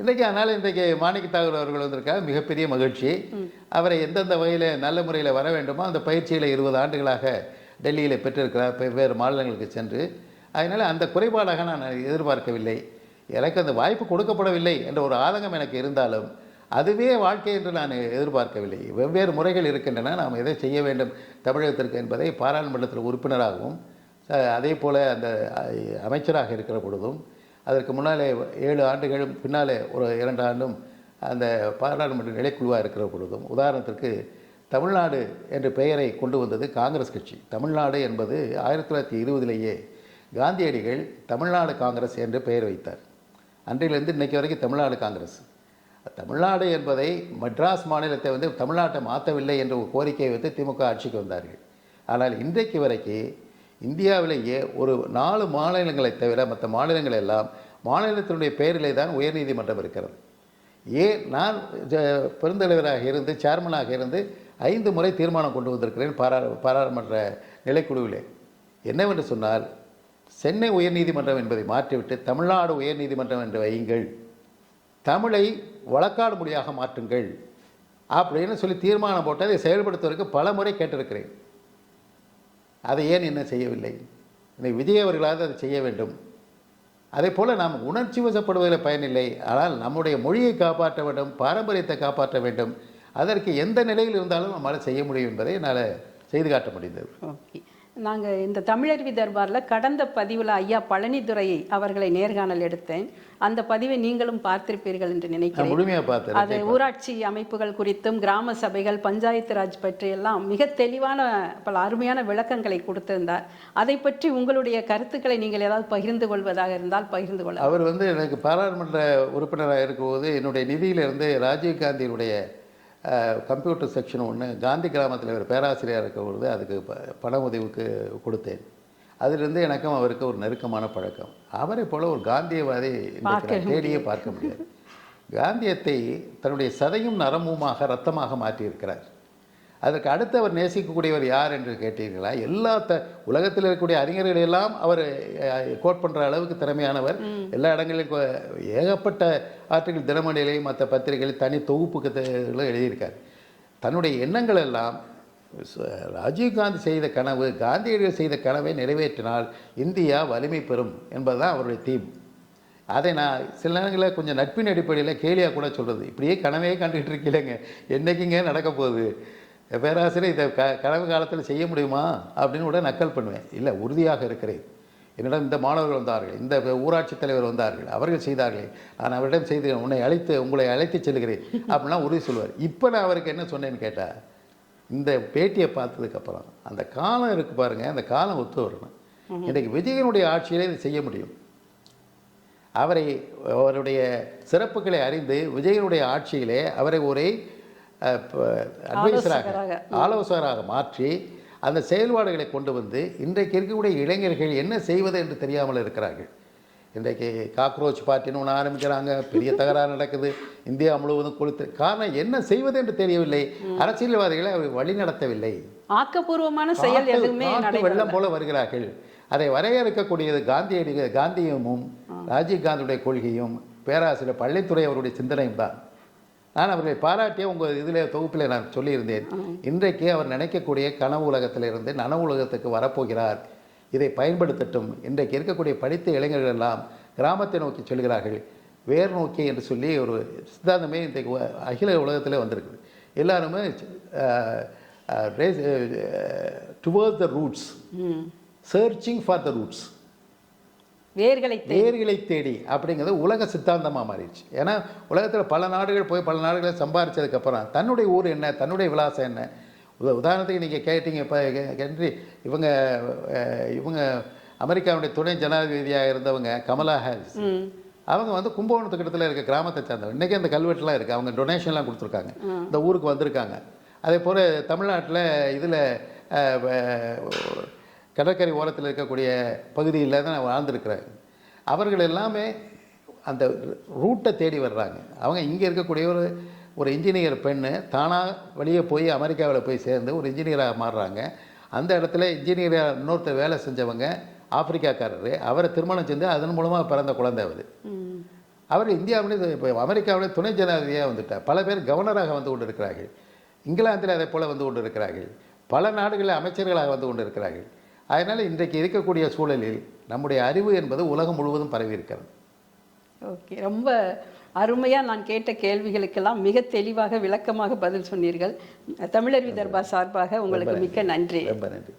இன்றைக்கி அதனால் இன்றைக்கு மாணிக்க தாகூர் அவர்கள் வந்திருக்காங்க, மிகப்பெரிய மகிழ்ச்சி. அவரை எந்தெந்த வகையில் நல்ல முறையில் வர வேண்டுமோ அந்த பயிற்சியில் 20 ஆண்டுகளாக டெல்லியில் பெற்றிருக்கிறார், வெவ்வேறு மாநிலங்களுக்கு சென்று. அதனால் அந்த குறைபாடாக நான் எதிர்பார்க்கவில்லை. எனக்கு அந்த வாய்ப்பு கொடுக்கப்படவில்லை என்ற ஒரு ஆதங்கம் எனக்கு இருந்தாலும் அதுவே வாழ்க்கை என்று நான் எதிர்பார்க்கவில்லை. வெவ்வேறு முறைகள் இருக்கின்றன, நாம் எதை செய்ய வேண்டும் தமிழகத்திற்கு என்பதை பாராளுமன்றத்தில் உறுப்பினராகவும் அதே போல் அந்த அமைச்சராக இருக்கிற பொழுதும், அதற்கு முன்னாலே 7 ஆண்டுகளும் பின்னாலே ஒரு 2 ஆண்டும் அந்த பாராளுமன்ற நிலைக்குழுவாக இருக்கிற பொழுதும், உதாரணத்திற்கு தமிழ்நாடு என்ற பெயரை கொண்டு வந்தது காங்கிரஸ் கட்சி. தமிழ்நாடு என்பது 1920 காந்தியடிகள் தமிழ்நாடு காங்கிரஸ் என்று பெயர் வைத்தார். அன்றையிலிருந்து இன்றைக்கு வரைக்கும் தமிழ்நாடு காங்கிரஸ். தமிழ்நாடு என்பதை மெட்ராஸ் மாநிலத்தை தமிழ்நாட்டை மாற்றவில்லை என்ற ஒரு கோரிக்கையை வைத்து திமுக ஆட்சிக்கு வந்தார்கள். ஆனால் இன்றைக்கு வரைக்கும் இந்தியாவிலேயே ஒரு 4 மாநிலங்களை தவிர மற்ற மாநிலங்கள் எல்லாம் மாநிலத்தினுடைய பெயரிலே தான் உயர்நீதிமன்றம் இருக்கிறது. நான் பெருந்தலைவராக இருந்து சேர்மனாக இருந்து 5 முறை தீர்மானம் கொண்டு வந்திருக்கிறேன் பாராளுமன்ற நிலைக்குழுவிலே. என்னவென்று சொன்னால், சென்னை உயர்நீதிமன்றம் என்பதை மாற்றிவிட்டு தமிழ்நாடு உயர்நீதிமன்றம் என்று வையுங்கள், தமிழை வழக்காடு மொழியாக மாற்றுங்கள் அப்படின்னு சொல்லி தீர்மானம் போட்டு அதை செயல்படுத்துவதற்கு பல முறை கேட்டிருக்கிறேன். அதை ஏன் என்ன செய்யவில்லை? இன்னைக்கு விஜய் அவர்களாவது அதை செய்ய வேண்டும். அதே போல் நாம் உணர்ச்சி வசப்படுவதில் பயனில்லை. ஆனால் நம்முடைய மொழியை காப்பாற்ற வேண்டும், பாரம்பரியத்தை காப்பாற்ற வேண்டும். அதற்கு எந்த நிலையில் இருந்தாலும் நம்மளால் செய்ய முடியும் என்பதை என்னால் செய்து காட்ட முடிந்தது. ஓகே, நாங்கள் இந்த தமிழருவி தர்பாரில் கடந்த பதிவில் ஐயா பழனிதுரை அவர்களை நேர்காணல் எடுத்தேன். அந்த பதிவை நீங்களும் பார்த்திருப்பீர்கள் என்று நினைக்கிறேன். முழுமையாக பார்த்தேன். அது ஊராட்சி அமைப்புகள் குறித்தும் கிராம சபைகள், பஞ்சாயத்து ராஜ் பற்றியெல்லாம் மிக தெளிவான பல அருமையான விளக்கங்களை கொடுத்திருந்தார். அதை பற்றி உங்களுடைய கருத்துக்களை நீங்கள் ஏதாவது பகிர்ந்து கொள்வதாக இருந்தால் பகிர்ந்து கொள்ள. அவர் எனக்கு பாராளுமன்ற உறுப்பினராக இருக்கும்போது என்னுடைய நிதியிலிருந்து ராஜீவ்காந்தியினுடைய கம்ப்யூட்டர் செக்ஷன் ஒன்று காந்தி கிராமத்தில் ஒரு பேராசிரியராக இருக்கிற பொழுது அதுக்கு பண உதவிக்கு கொடுத்தேன். அதிலிருந்து எனக்கும் அவருக்கு ஒரு நெருக்கமான பழக்கம். அவரை போல் ஒரு காந்தியவாதி தேடியே பார்க்க முடியாது. காந்தியத்தை தன்னுடைய சதையும் நரம்புமாக ரத்தமாக மாற்றியிருக்கிறார். அதற்கு அடுத்து அவர் நேசிக்கக்கூடியவர் யார் என்று கேட்டீர்களா? எல்லா உலகத்தில் இருக்கக்கூடிய அறிஞர்களெல்லாம் அவர் கோட் பண்ணுற அளவுக்கு திறமையானவர். எல்லா இடங்களிலும் ஏகப்பட்ட ஆர்டிகிள் தினமணிகளையும் மற்ற பத்திரிகைகள் தனி தொகுப்புகளை எழுதியிருக்கார். தன்னுடைய எண்ணங்கள் எல்லாம் ராஜீவ்காந்தி செய்த கனவு, காந்தியடிகள் செய்த கனவை நிறைவேற்றினால் இந்தியா வலிமை பெறும் என்பதுதான் அவருடைய தீம். அதை நான் சில நேரங்களில் கொஞ்சம் நட்பின் அடிப்படையில் கேலியாக கூட சொல்கிறது, இப்படியே கனவே கண்டுகிட்டு இருக்கீங்க, என்றைக்குங்க நடக்க போகுது, பேராசிரியர் இதை கனவு காலத்தில் செய்ய முடியுமா அப்படின்னு கூட நக்கல் பண்ணுவேன். இல்லை, உறுதியாக இருக்கிறேன். என்னிடம் இந்த மாணவர்கள் வந்தார்கள், இந்த ஊராட்சி தலைவர் வந்தார்கள், அவர்கள் செய்தார்கள், நான் அவரிடம் செய்து உங்களை அழைத்து செல்கிறேன் அப்படின்லாம் உறுதி சொல்லுவார். இப்போ நான் அவருக்கு என்ன சொன்னேன்னு கேட்டால், இந்த பேட்டியை பார்த்ததுக்கப்புறம் அந்த காலம் இருக்குது பாருங்கள், அந்த காலம் ஒத்து வரணும். இன்றைக்கு விஜயனுடைய ஆட்சியிலே இதை செய்ய முடியும். அவருடைய சிறப்புகளை அறிந்து விஜயனுடைய ஆட்சியிலே அவரை ஒரு ஆலோசகராக மாற்றி அந்த செயல்பாடுகளை கொண்டு வந்து இன்றைக்கு இருக்கக்கூடிய இளைஞர்கள் என்ன செய்வது என்று தெரியாமல் இருக்கிறார்கள். இன்றைக்கு காக்ரோச் பார்ட்டின்னு ஒன்று ஆரம்பிக்கிறாங்க, பெரிய தகராறு நடக்குது, இந்தியா முழுவதும் கொளுத்து. காரணம் என்ன செய்வது என்று தெரியவில்லை, அரசியல்வாதிகளை அவர் வழி நடத்தவில்லை. ஆக்கப்பூர்வமான செயல் எதுவுமே வெள்ளம் போல வருகிறார்கள். அதை வரையறுக்கக்கூடியது காந்தியமும் ராஜீவ் காந்தியுடைய கொள்கையும் பேராசிரியர் பள்ளித்துறை அவருடைய சிந்தனையும் தான். நான் அவர்களை பாராட்டிய உங்கள் இதில் தொகுப்பில் நான் சொல்லியிருந்தேன். இன்றைக்கு அவர் நினைக்கக்கூடிய கனவு உலகத்திலிருந்து நனவு உலகத்துக்கு வரப்போகிறார், இதை பயன்படுத்தட்டும். இன்றைக்கு இருக்கக்கூடிய படித்த இளைஞர்கள் எல்லாம் கிராமத்தை நோக்கி சொல்கிறார்கள், வேர் நோக்கி என்று சொல்லி ஒரு சித்தாந்தமே இன்றைக்கு அகில உலகத்திலே வந்திருக்கு. எல்லாருமே towards the roots, searching for the roots, வேர்களை தேடி அப்படிங்கிறது உலக சித்தாந்தமாக மாறிடுச்சு. ஏன்னா உலகத்தில் பல நாடுகள் போய் பல நாடுகளை சம்பாதிச்சதுக்கப்புறம் தன்னுடைய ஊர் என்ன, தன்னுடைய விலாசம் என்ன. உதாரணத்துக்கு நீங்கள் கேட்டீங்க, இப்போ கென்றி இவங்க அமெரிக்காவுடைய துணை ஜனாதிபதியாக இருந்தவங்க கமலா ஹாரிஸ், அவங்க வந்து கும்பகோணத்துக்கிட்டத்தில் இருக்க கிராமத்தை சேர்ந்தவங்க. இன்றைக்கி அந்த கல்வெட்டுலாம் இருக்குது, அவங்க டொனேஷன்லாம் கொடுத்துருக்காங்க, இந்த ஊருக்கு வந்திருக்காங்க. அதே போல் தமிழ்நாட்டில் இதில் கடற்கரை ஓரத்தில் இருக்கக்கூடிய பகுதியில் தான் வாழ்ந்துருக்கிறாங்க. அவர்கள் எல்லாமே அந்த ரூட்டை தேடி வர்றாங்க. அவங்க இங்கே இருக்கக்கூடிய ஒரு இன்ஜினியர் பெண்ணு தானாக வெளியே போய் அமெரிக்காவில் போய் சேர்ந்து ஒரு இன்ஜினியராக மாறுறாங்க. அந்த இடத்துல இன்ஜினியராக இன்னொருத்தர் வேலை செஞ்சவங்க ஆப்பிரிக்காக்காரர், அவரை திருமணம் செஞ்சு அதன் மூலமாக பிறந்த குழந்தை அவர் இந்தியாவிலே இப்போ அமெரிக்காவிலே துணை ஜனாதிபதியாக வந்துட்டார். பல பேர் கவர்னராக வந்து கொண்டு இருக்கிறார்கள். இங்கிலாந்தில் அதே போல் வந்து கொண்டு இருக்கிறார்கள். பல நாடுகளில் அமைச்சர்களாக வந்து கொண்டு இருக்கிறார்கள். அதனால் இன்றைக்கு இருக்கக்கூடிய சூழலில் நம்முடைய அறிவு என்பது உலகம் முழுவதும் பரவி இருக்கிறது. ஓகே, ரொம்ப அருமையாக நான் கேட்ட கேள்விகளுக்கெல்லாம் மிக தெளிவாக விளக்கமாக பதில் சொன்னீர்கள். தமிழர் விதர்பா சார்பாக உங்களுக்கு மிக்க நன்றி. ரொம்ப நன்றி.